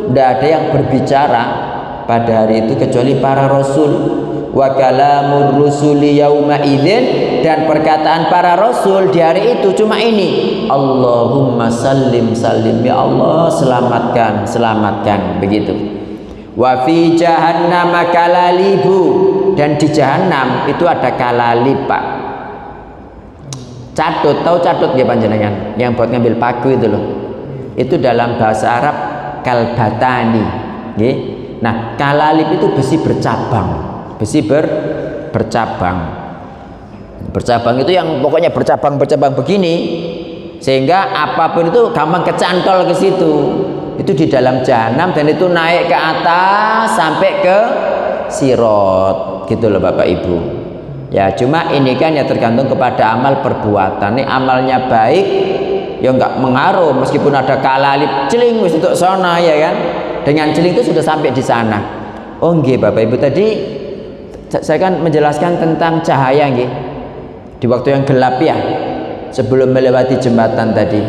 Tidak ada yang berbicara pada hari itu kecuali para rasul. Wa kalamur rusuli yauma idzin, dan perkataan para rasul di hari itu cuma ini, Allahumma sallim sallim, ya Allah selamatkan, begitu. Wa fi jahannam kalalibu, dan di jahanam itu ada kalalib, Pak. Catut, tahu catut ya panjenengan, yang buat ngambil paku itu loh. Itu dalam bahasa Arab kalbatani, nggih. Nah, kalalib itu besi bercabang. Besi bercabang. Bercabang itu yang pokoknya bercabang begini, sehingga apapun itu gampang kecantol ke situ. Itu di dalam jahanam, dan itu naik ke atas sampai ke sirat gitu loh, Bapak Ibu. Ya, cuma ini kan ya tergantung kepada amal perbuatan. Ini amalnya baik, ya nggak mengaruh meskipun ada kalalip celing wis untuk sana, ya kan. Dengan celing itu sudah sampai di sana. Oh nggih, Bapak Ibu, tadi saya kan menjelaskan tentang cahaya nggih. Di waktu yang gelap ya, sebelum melewati jembatan tadi.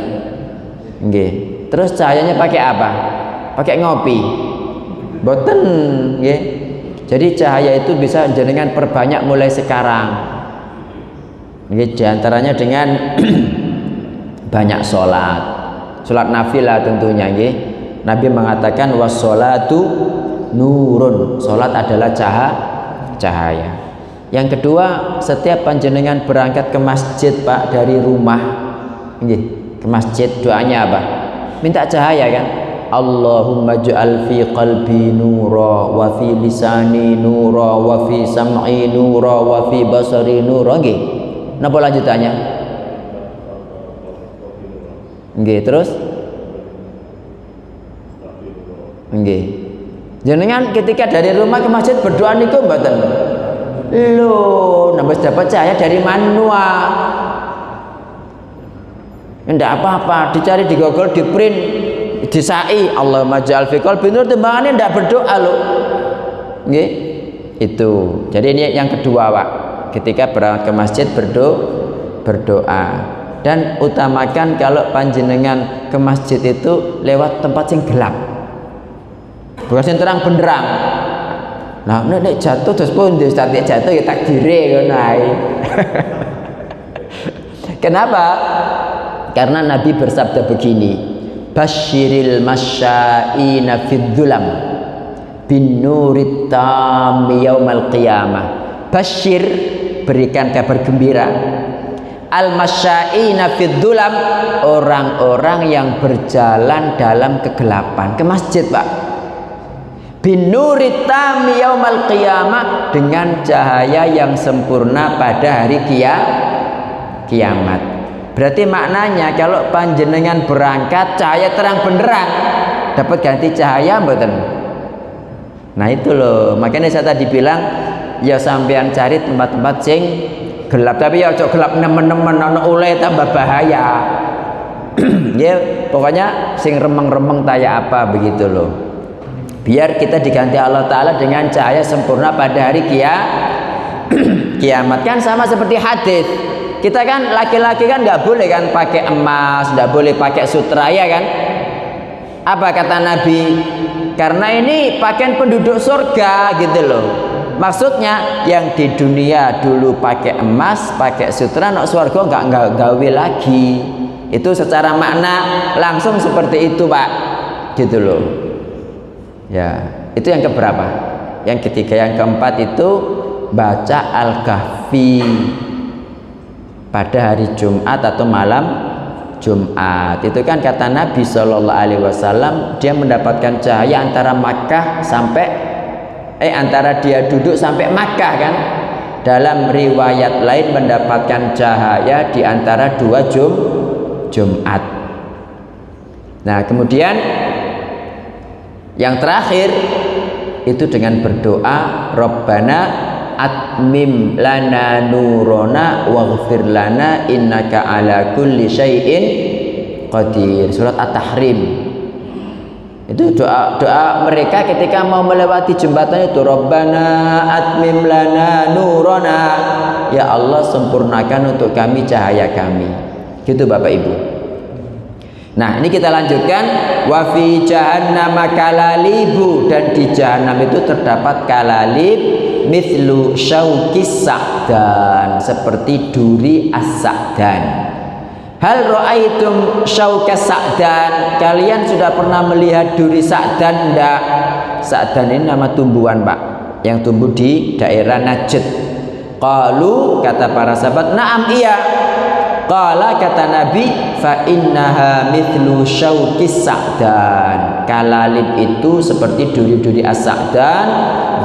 Nggih. Terus cahayanya pakai apa? Pakai ngopi. Boten nggih. Jadi cahaya itu bisa jenengan perbanyak mulai sekarang. Nggih, diantaranya dengan banyak sholat nafilah tentunya nggih. Nabi mengatakan wassolatu nurun. Sholat adalah cahaya. Yang kedua, setiap panjenengan berangkat ke masjid, Pak, dari rumah nggih, ke masjid, doanya apa? Minta cahaya kan? Allahumma ja'al fi qalbi nura wa fi lisani nura wa fi sam'i nura wa fi basari nura, nggih. Napa lanjutannya? Nggih, terus? Nggih. Jenengan ketika dari rumah ke masjid berdoa niku mboten? Loh, nambah dapat cahaya dari manual. Enggak apa-apa, dicari di Google, di print, disai Allahumma ja'al fi qalbi nur, timbangannya enggak berdoa loh. Nggih. Itu. Jadi ini yang kedua, Pak. Ketika berangkat ke masjid berdoa. Dan utamakan kalau panjenengan ke masjid itu lewat tempat yang gelap. Bukan yang terang benderang. Nah, nek jatuh terus pun Ustaz, jatuh ya takdire ngono ae. Kenapa? Karena Nabi bersabda begini, basyiril masya'ina fid dhulam bin nurit tam yaumal qiyamah. Basyir, berikan kabar gembira, al masya'ina fid dhulam, orang-orang yang berjalan dalam kegelapan, ke masjid, Pak. Bin nurit tam yaumal qiyamah, dengan cahaya yang sempurna pada hari kiamat. Berarti maknanya kalau panjenengan berangkat cahaya terang benderang, dapat ganti cahaya mboten? Nah itu loh, makanya saya tadi bilang ya sampean cari tempat-tempat sing gelap, tapi ya ojo gelap nemen-nemen ana oleh tambah bahaya. Ya pokoknya sing remeng-remeng taya apa begitu loh. Biar kita diganti Allah Ta'ala dengan cahaya sempurna pada hari kiamat. Kan sama seperti hadis. Kita kan laki-laki kan nggak boleh kan pakai emas, nggak boleh pakai sutra ya kan? Apa kata Nabi? Karena ini pakaian penduduk surga gitu loh. Maksudnya yang di dunia dulu pakai emas, pakai sutra, nak surga nggak gawe lagi. Itu secara makna langsung seperti itu Pak, gitu loh. Ya, itu yang keberapa? Yang ketiga, yang keempat itu baca Al-Kahfi pada hari Jumat atau malam Jumat. Itu kan kata Nabi Shallallahu Alaihi Wasallam, dia mendapatkan cahaya antara Makkah sampai antara dia duduk sampai Makkah kan. Dalam riwayat lain mendapatkan cahaya di antara dua Jumat. Nah kemudian yang terakhir itu dengan berdoa Rabbana atmim lana nurona waghfir lana innaka ala kulli syai'in qadir. Surat At-Tahrim. Itu doa mereka ketika mau melewati jembatan itu, Rabbana atmim lana nurona, ya Allah sempurnakan untuk kami cahaya kami. Gitu Bapak Ibu. Nah ini kita lanjutkan. Wa fi jahannam kalalibu, dan di jahanam itu terdapat kalalib mithlu syaukis sa'dan, seperti duri as-sa'dan. Hal ra'aitum syaukas sa'dan, kalian sudah pernah melihat duri sa'dan enggak? Sa'dan ini nama tumbuhan Pak, yang tumbuh di daerah Najd. Qalu, kata para sahabat, na'am iya. Qala, kata Nabi, fa innaha mithlu syaukis sa'dan, kalalib itu seperti duri-duri as-sa'dan,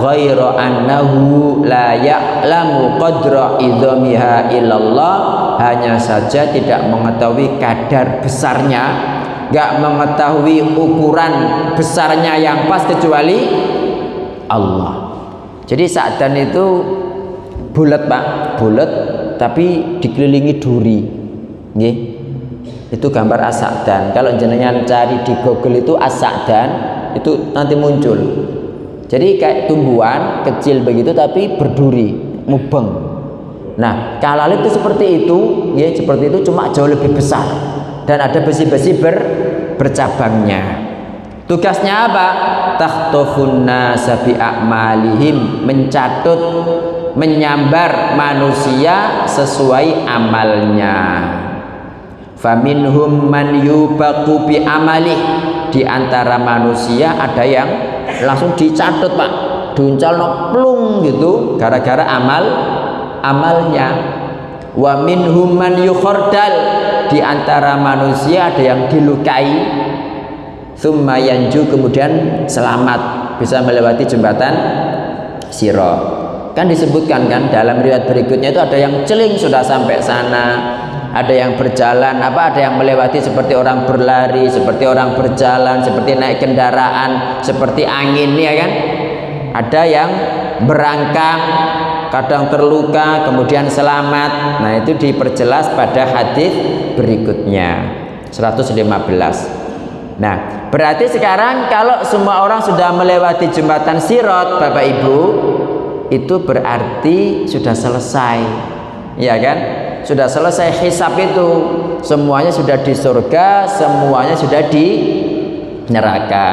ghairu annahu la ya'lamu qadra idhamiha illallah, hanya saja tidak mengetahui kadar besarnya, gak mengetahui ukuran besarnya yang pas kecuali Allah. Jadi sa'dan itu bulat Pak, bulat tapi dikelilingi duri. Nggih. Itu gambar as-sa'dan. Kalau jenengan cari di Google itu as-sa'dan, itu nanti muncul. Jadi kayak tumbuhan kecil begitu tapi berduri, mubeng. Nah, kalalib itu seperti itu, ya seperti itu, cuma jauh lebih besar dan ada besi-besi bercabangnya. Tugasnya apa? Takhtofun nasa bi a'malihim, mencatut, menyambar manusia sesuai amalnya. Faminhum man yubaqu bi amalih, di antara manusia ada yang langsung dicatat Pak, duncal plung gitu gara-gara amalnya. Wa minhum man yukhardal, di antara manusia ada yang dilukai, tsumma yanju, kemudian selamat, bisa melewati jembatan Sirat. Kan disebutkan kan dalam riwayat berikutnya itu ada yang celing sudah sampai sana, ada yang berjalan ada yang melewati seperti orang berlari, seperti orang berjalan, seperti naik kendaraan, seperti angin ya kan. Ada yang berangkang, kadang terluka, kemudian selamat. Nah itu diperjelas pada hadis berikutnya 115. Nah berarti sekarang kalau semua orang sudah melewati jembatan Sirat Bapak Ibu, itu berarti sudah selesai, ya kan? Sudah selesai hisab itu, semuanya sudah di surga, semuanya sudah di neraka.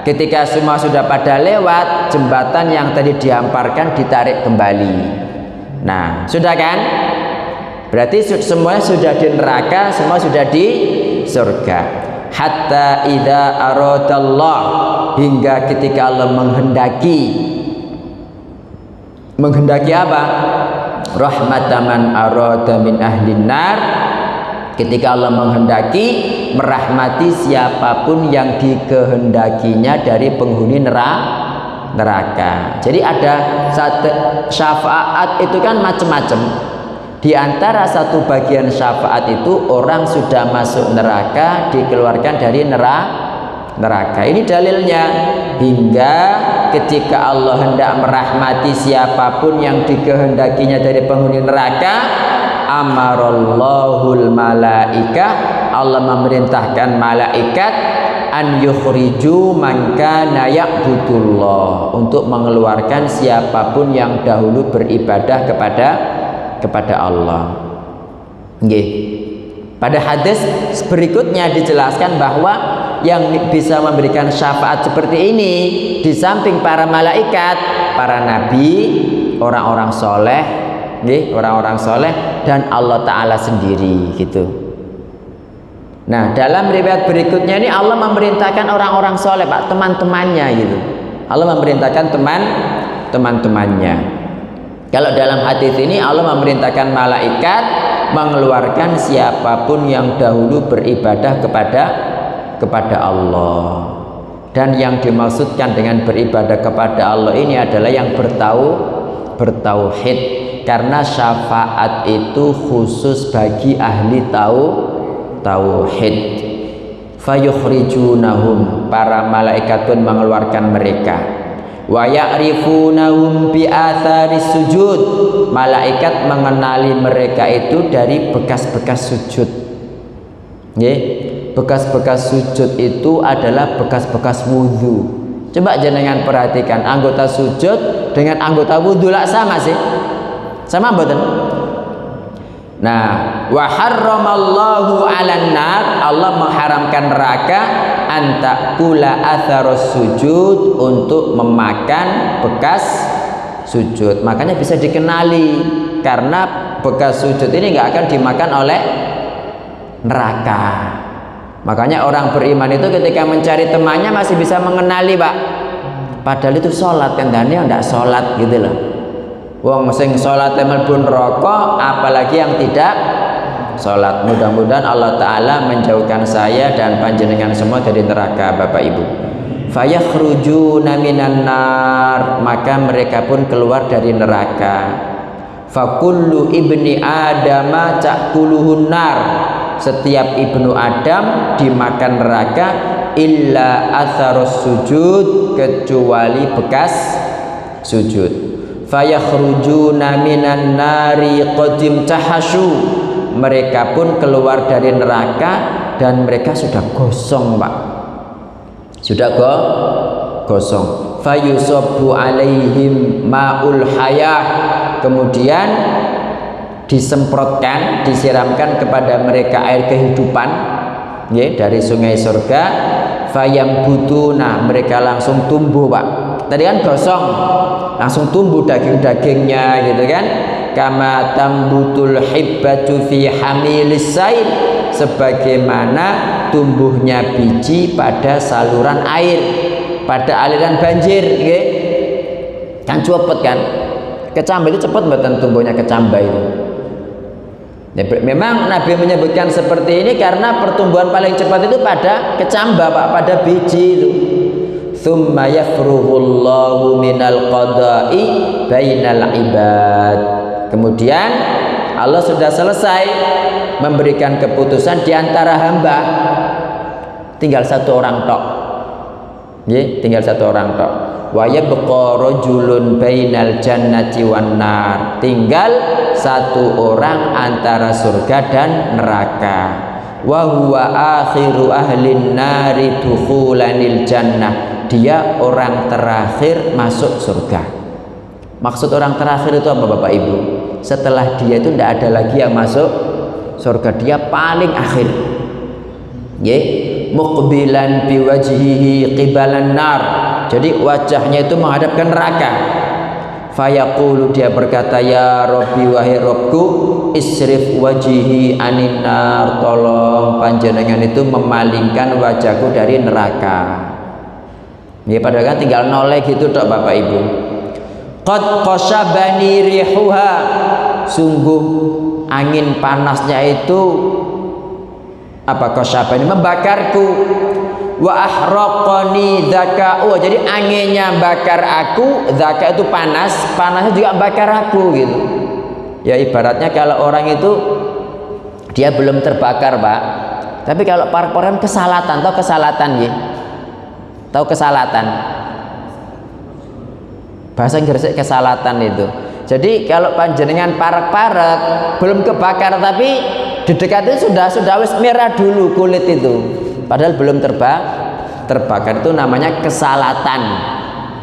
Ketika semua sudah pada lewat, jembatan yang tadi dihamparkan ditarik kembali. Nah, sudah kan? Berarti semuanya sudah di neraka, semua sudah di surga. Hatta idza aradallah, hingga ketika Allah menghendaki apa? Rahmataman arada min ahlin nar, ketika Allah menghendaki merahmati siapapun yang dikehendakinya dari penghuni neraka. Jadi ada syafaat itu kan macam-macam. Di antara satu bagian syafaat itu orang sudah masuk neraka dikeluarkan dari neraka. Ini dalilnya. Hingga ketika Allah hendak merahmati siapapun yang dikehendakinya dari penghuni neraka, amarallahul malaikah, Allah memerintahkan malaikat an yukhriju man kana ya'budullah, untuk mengeluarkan siapapun yang dahulu beribadah kepada Allah. Nggih. Pada hadis berikutnya dijelaskan bahwa yang bisa memberikan syafaat seperti ini di samping para malaikat, para nabi, orang-orang soleh, nggih, orang-orang soleh dan Allah Ta'ala sendiri gitu. Nah, dalam riwayat berikutnya ini Allah memerintahkan orang-orang soleh, Pak, teman-temannya gitu. Allah memerintahkan teman-temannya. Kalau dalam hadis ini Allah memerintahkan malaikat mengeluarkan siapapun yang dahulu beribadah kepada Allah. Dan yang dimaksudkan dengan beribadah kepada Allah ini adalah yang bertauhid, karena syafaat itu khusus bagi ahli tauhid. Fayukhrijunahum, para malaikat pun mengeluarkan mereka. Wa ya'rifunahum bi atharis sujud, malaikat mengenali mereka itu dari bekas-bekas sujud. Nggih, bekas-bekas sujud itu adalah bekas-bekas wudhu. Coba jenengan perhatikan, anggota sujud dengan anggota wudhu lah sama sih? Sama mboten? Nah, wa harramallahu 'alan nar, Allah mengharamkan neraka antakula atharus sujud, untuk memakan bekas sujud. Makanya bisa dikenali, karena bekas sujud ini nggak akan dimakan oleh neraka. Makanya orang beriman itu ketika mencari temannya masih bisa mengenali, Pak. Padahal itu sholat, kan dane ndak sholat gitu loh. Wong sing sholat mlebu neraka, apalagi yang tidak sholat. Mudah-mudahan Allah Ta'ala menjauhkan saya dan panjenengan semua dari neraka, Bapak Ibu. Fayakhrujuna minan nar, maka mereka pun keluar dari neraka. Fakullu ibni adama ta'kuluhun nar, setiap ibnu Adam dimakan neraka, illa atharus sujud, kecuali bekas sujud. Fayakhrujuna minan nari qadim tahasyu, mereka pun keluar dari neraka dan mereka sudah gosong, Pak. Sudah gosong. Fayusabbu alaihim ma'ul hayah, kemudian disemprotkan, disiramkan kepada mereka air kehidupan, ya, dari sungai surga. Fayambutuna, mereka langsung tumbuh, Pak. Tadi kan gosong, langsung tumbuh daging-dagingnya gitu kan. Kama tambutul hibbatu fi hamilis sail, sebagaimana tumbuhnya biji pada saluran air, pada aliran banjir, gitu. Kan cepet kan, kecambah itu cepet mboten tumbuhnya kecambah itu. Ya, memang Nabi menyebutkan seperti ini karena pertumbuhan paling cepat itu pada kecambah, Pak, pada biji itu. Tsumma yafrughullahu minal qada'i bainal ibad. Kemudian Allah sudah selesai memberikan keputusan di antara hamba. Tinggal satu orang tok. Nggih, tinggal satu orang tok. Wa yabqa rajulun bainal jannati wan nar. Tinggal satu orang antara surga dan neraka. Wa huwa akhiru ahlin nari dukhulanil jannah. Dia orang terakhir masuk surga. Maksud orang terakhir itu apa, Bapak Ibu? Setelah dia itu tidak ada lagi yang masuk surga, dia paling akhir. Nggih, muqbilan biwajhihi qibalan nar. Jadi wajahnya itu menghadap ke neraka. Fayaqulu, dia berkata, ya Rabbi, wahai Rabbku, isrif wajihi anin nar, tolong panjenengan itu memalingkan wajahku dari neraka. Ya, padahal kan tinggal noleh gitu tok, Bapak Ibu. Qad qashabani rihuha, sungguh angin panasnya itu apa, qashabani, membakarku. Wa ahraqani dzaka'u, jadi anginnya bakar aku, dzaka itu panas, panasnya juga bakar aku gitu. Ya ibaratnya kalau orang itu dia belum terbakar, Pak. Tapi kalau parak-parak kesalatan, tahu kesalatan ya? Tahu kesalatan? Bahasa Inggris kesalatan itu. Jadi kalau panjenengan parak-parak belum kebakar tapi di dekat itu sudah wis merah dulu kulit itu. Padahal belum terbakar, itu namanya kesalatan.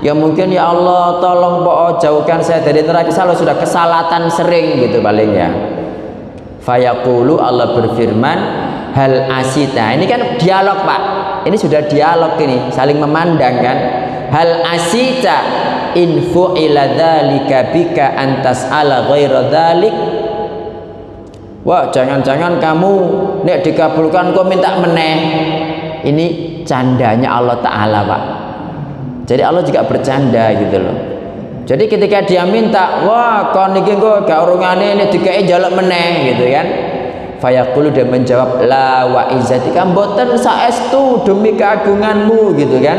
Ya mungkin ya Allah tolong po jauhkan saya dari neraka, kalau sudah kesalatan sering gitu paling ya. Fayaqulu, Allah berfirman, hal asita. Ini kan dialog, Pak. Ini sudah dialog ini, saling memandang kan. Hal asita in fu'ila dzalika bika antas ala ghaira dzalik. Wah, jangan-jangan kamu nek dikabulkan kau minta meneh. Ini candanya Allah Ta'ala, Pak. Jadi Allah juga bercanda gitu loh. Jadi ketika dia minta, wah kon iki engko gak urungane nek dikei njaluk meneh gitu kan. Fayaqulu, dia menjawab, la wa izzatika, mboten saestu demi keagunganmu gitu kan.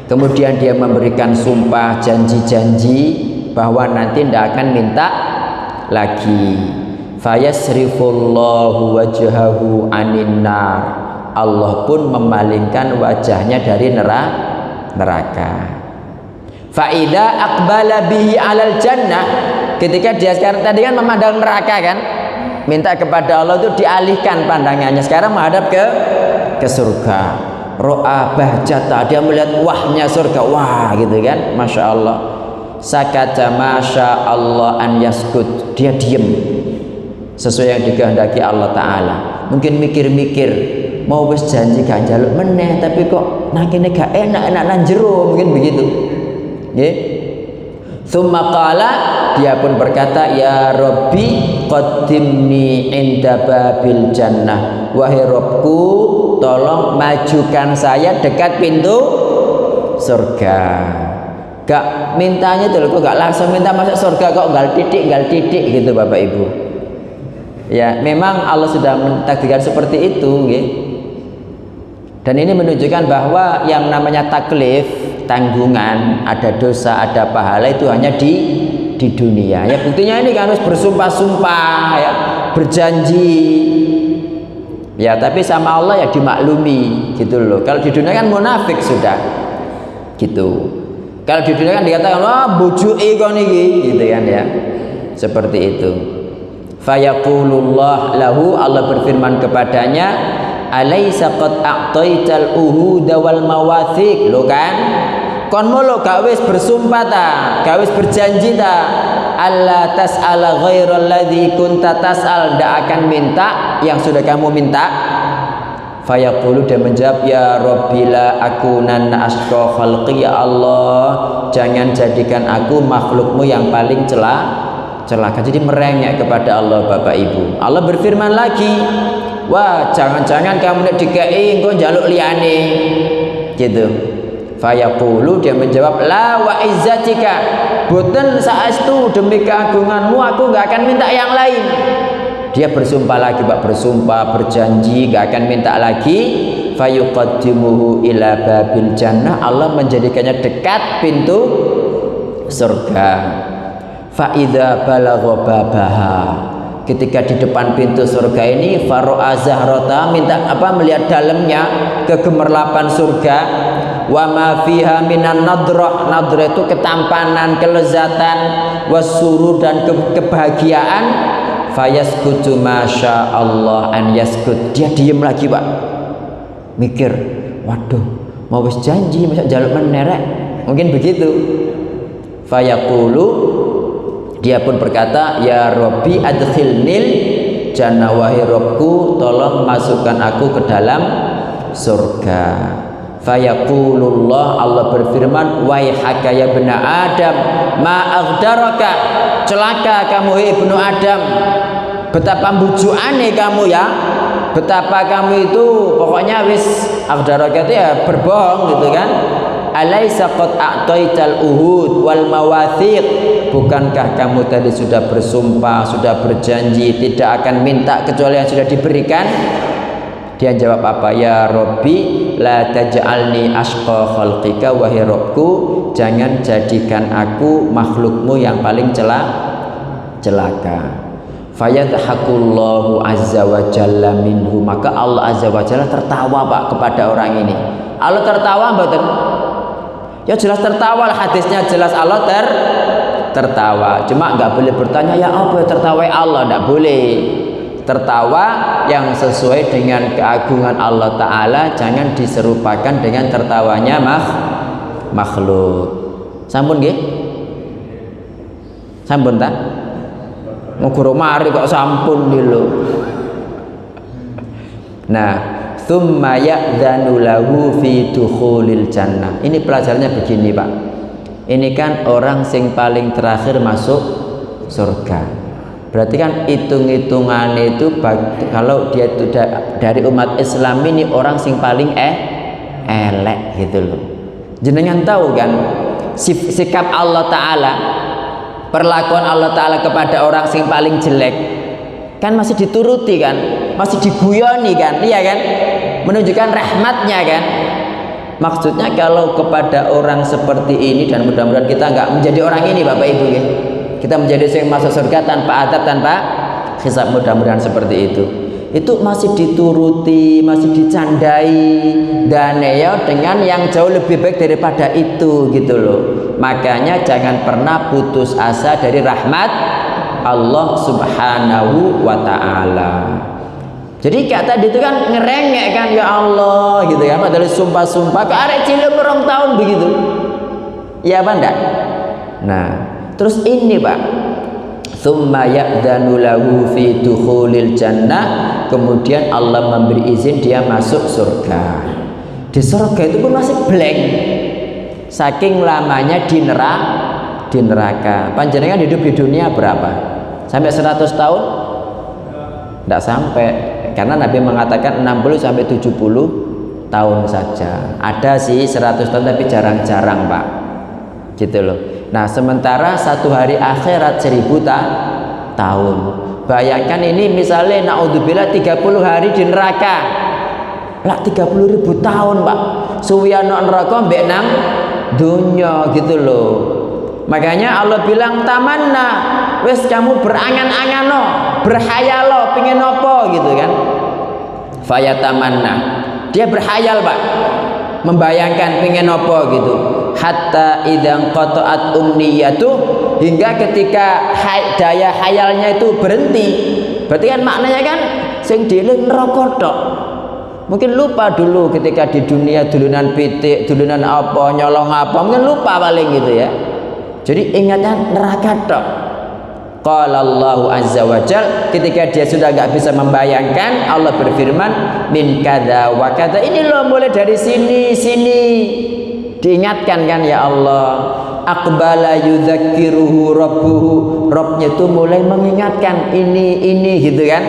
Kemudian dia memberikan sumpah, janji-janji bahwa nanti tidak akan minta lagi. Fayasrifullahu wajhahu anin nar. Allah pun memalingkan wajahnya dari neraka. Fa'idha aqbala bihi alal jannah. Ketika dia sekarang tadi kan memandang neraka kan, minta kepada Allah itu dialihkan pandangannya, sekarang menghadap ke surga. Ro'a bahjata, dia melihat wahnya surga, wah gitu kan, masya Allah. Sakata masya Allah an yaskut, dia diem sesuai yang dikehendaki Allah Ta'ala. Mungkin mikir-mikir, mau wis janji gak njaluk meneh tapi kok nakine gak enak-enak nang jero, mungkin begitu. Nggih. Tsumma qala, dia pun berkata, ya Rabbi qaddimni inda babil jannah. Wahai Rabbku, tolong majukan saya dekat pintu surga. Gak mintanya itu loh, kok gak langsung minta masuk surga, kok gal titik gitu Bapak Ibu. Ya, memang Allah sudah mentakdirkan seperti itu, nggih. Dan ini menunjukkan bahwa yang namanya taklif, tanggungan, ada dosa, ada pahala, itu hanya di dunia. Ya buktinya ini kan harus bersumpah-sumpah, ya, berjanji. Ya tapi sama Allah ya dimaklumi gitu loh. Kalau di dunia kan munafik sudah gitu. Kalau di dunia kan dikatakan, wah bujuki kon iki gitu kan ya. Seperti itu. Fayaqulullah lahu, Allah berfirman kepadanya, alaisa qad a'taital uhuda wal mawathiq. Lo kan kon mulu gak wis bersumpah ta, gak wis berjanji ta, alla tas'ala ghairal ladzi kunta tas'al, ndak akan minta yang sudah kamu minta. Fayaqulu, dia menjawab, ya Rabbi la akunanna asqa khalqi, ya Allah jangan jadikan aku makhlukmu yang paling celaka. Jadi merengek kepada Allah Bapak Ibu. Allah berfirman lagi, wah jangan-jangan kamu nek dikei engko njaluk liyane gitu. Fayaqulu, dia menjawab, la wa izzatika, boten saestu demi keagunganmu aku enggak akan minta yang lain. Dia bersumpah lagi, Pak, bersumpah, berjanji enggak akan minta lagi. Fayuqaddimuhu ila babil jannah, Allah menjadikannya dekat pintu surga. Fa idza balagha babaha, ketika di depan pintu surga ini, faro'a zahrata, minta apa, melihat dalamnya, kegemerlapan surga. Wa ma fiha minan nadrah, nadrah itu ketampanan, kelezatan, wasuru dan kebahagiaan. Fayaskutu masya Allah an yaskut, dia diem lagi Pak, mikir, waduh mau wis janji masa jaluk menerek, mungkin begitu. Fayaqulu, dia pun berkata, ya Rabbi adkhilnil jannah, wahai Rabbku tolong masukkan aku ke dalam surga. Fayaqulullah, Allah berfirman, waihaka ya bena Adam, ma aghdaraka, celaka kamu ibnu Adam, betapa bujuane kamu ya, betapa kamu itu pokoknya wis aghdaraka itu ya berbohong gitu kan. Alaisa qad a'taital uhud wal mawathiq, bukankah kamu tadi sudah bersumpah, sudah berjanji tidak akan minta kecuali yang sudah diberikan? Dia jawab apa? Ya Rabbi la taj'alni asqa khalqika, wahai Rabbku jangan jadikan aku makhlukmu yang paling celaka. Fayadhakullahu azza wa jalla minhu, maka Allah azza wa jalla tertawa Pak kepada orang ini. Allah tertawa mboten? Ya jelas tertawa lah, hadisnya jelas Allah tertawa. Cuma nggak boleh bertanya ya apa ya tertawa Allah, nggak boleh. Tertawa yang sesuai dengan keagungan Allah Ta'ala, jangan diserupakan dengan tertawanya makhluk. Sampun nggih? Sampun tak? Mau guru mari kok sampun dulu. Nah, thumma ya'dzanu lahu fi dukhulil jannah. Ini pelajarannya begini Pak. Ini kan orang sing paling terakhir masuk surga. Berarti kan hitung-hitungan itu kalau dia itu dari umat Islam ini orang sing paling elek gitu loh. Jenengan tahu kan sikap Allah Ta'ala, perlakuan Allah Ta'ala kepada orang sing paling jelek kan masih dituruti kan, masih diguyoni kan, iya kan, menunjukkan rahmatnya kan. Maksudnya kalau kepada orang seperti ini, dan mudah-mudahan kita nggak menjadi orang ini Bapak Ibu ya, kita menjadi yang masuk surga tanpa adab, tanpa hisab, mudah-mudahan seperti itu masih dituruti, masih dicandai, dan ya dengan yang jauh lebih baik daripada itu gitu loh. Makanya jangan pernah putus asa dari rahmat Allah Subhanahu wa Ta'ala. Jadi kayak tadi itu kan ngerengek kan, ya Allah gitu ya, padahal sumpah-sumpah ke arek cilik 2 tahun begitu. Ya apa enggak? Nah, terus ini Pak, tsumma ya'dzanu lahu fi dukhulil jannah, kemudian Allah memberi izin dia masuk surga. Di surga itu pun masih blank, saking lamanya di neraka. Panjenengan hidup di dunia berapa? Sampai 100 tahun? Tidak sampai, karena Nabi mengatakan 60 sampai 70 tahun saja. Ada sih 100 tahun tapi jarang-jarang Pak, gitu loh. Nah sementara satu hari akhirat 1000 tahun. Bayangkan ini misalnya naudzubillah 30 hari di neraka, lah 30.000 tahun Pak, suwiyano neraka mbek nang dunya gitu loh. Makanya Allah bilang tamanna, wes kamu berangan-angano, berhayalo, pengen apa gitu kan. Fayatamanna, dia berhayal Pak, membayangkan pengen apa gitu. Hatta idzan qata'at umniyatu, hingga ketika daya hayalnya itu berhenti. Berarti kan maknanya kan sing dieling neraka tok. Mungkin lupa dulu ketika di dunia dulunan pitik, dulunan apa, nyolong apa, mungkin lupa paling gitu ya. Jadi ingatnya neraka tok. Qala Allahu azza wa jal, ketika dia sudah nggak bisa membayangkan, Allah berfirman min kadza wa kadza, ini loh mulai dari sini diingatkan kan ya Allah. Aqbala yudzakiruhu rabbuhu, Rabbnya itu mulai mengingatkan ini gitu kan.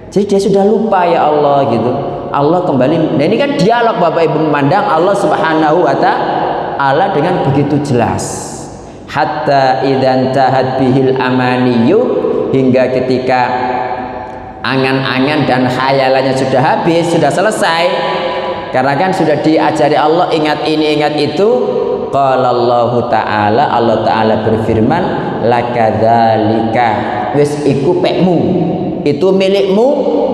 Jadi dia sudah lupa ya Allah gitu. Allah kembali. Nah ini kan dialog Bapak Ibu, memandang Allah Subhanahu wa Ta'ala dengan begitu jelas. Hatta idzan tahat bihil amaniyu, hingga ketika angan-angan dan khayalannya sudah habis, sudah selesai, karena kan sudah diajari Allah ingat ini ingat itu. Qala Allahu Ta'ala, Allah Ta'ala berfirman lakadzalika, wis iku pekmu, itu milikmu,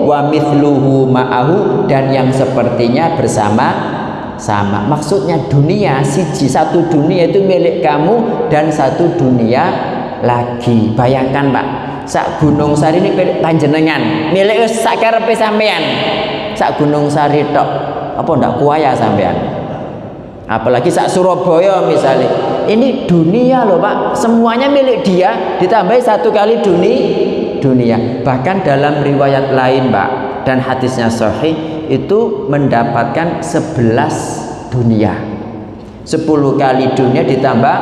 wa mithluhu ma'ahu, dan yang sepertinya bersama-sama. Maksudnya dunia satu dunia itu milik kamu, dan satu dunia lagi. Bayangkan Pak, sak Gunung Sari ini milik panjenengan, milik sak karepe sampean, sak Gunung Sari tok, apa ndak kuaya sampean? Apalagi sak Surabaya misalnya. Ini dunia loh Pak, semuanya milik dia, ditambahi satu kali dunia. Bahkan dalam riwayat lain Pak, dan hadisnya sahih, itu mendapatkan 11 dunia, 10 kali dunia ditambah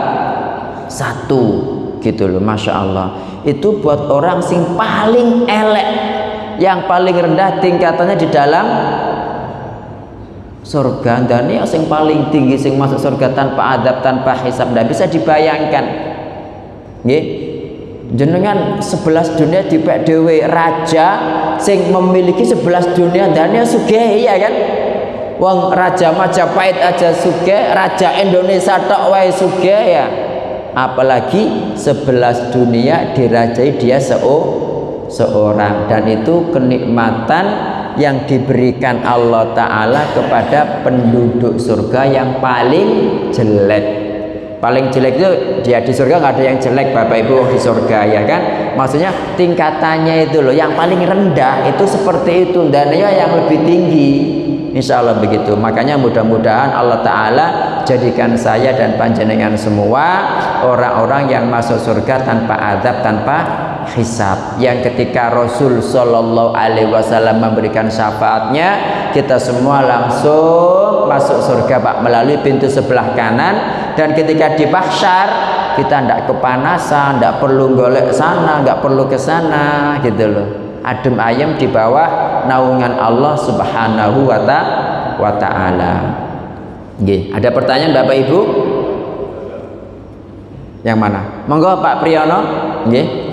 1 gitu loh. Masya Allah, itu buat orang sing paling elek, yang paling rendah tingkatannya di dalam surga, dan yang paling tinggi sing masuk surga tanpa adab, tanpa hisab, tidak bisa dibayangkan nggih. Jenengan 11 dunia dipek dhewe, raja sing memiliki 11 dunia dan ya sugih ya kan. Wong raja Majapahit aja sugih, raja Indonesia tok wae sugih ya. apalagi 11 dunia dirajai dia seorang, dan itu kenikmatan yang diberikan Allah Ta'ala kepada penduduk surga yang paling jelek. Paling jelek itu dia di surga, nggak ada yang jelek Bapak Ibu di surga, ya kan? Maksudnya tingkatannya itu loh, yang paling rendah itu seperti itu, dan ya yang lebih tinggi, insya Allah begitu. Makanya mudah-mudahan Allah Ta'ala jadikan saya dan panjenengan semua orang-orang yang masuk surga tanpa azab, tanpa hisab, yang ketika Rasul Shallallahu Alaihi Wasallam memberikan syafaatnya, kita semua langsung masuk surga Pak, melalui pintu sebelah kanan. Dan ketika di mahsyar kita tidak kepanasan, tidak perlu golek sana, nggak perlu ke sana, gitu loh. Adem ayem di bawah naungan Allah Subhanahu wa Ta'ala. Ada pertanyaan Bapak Ibu? Yang mana? Monggo Pak Priyono. Nggih.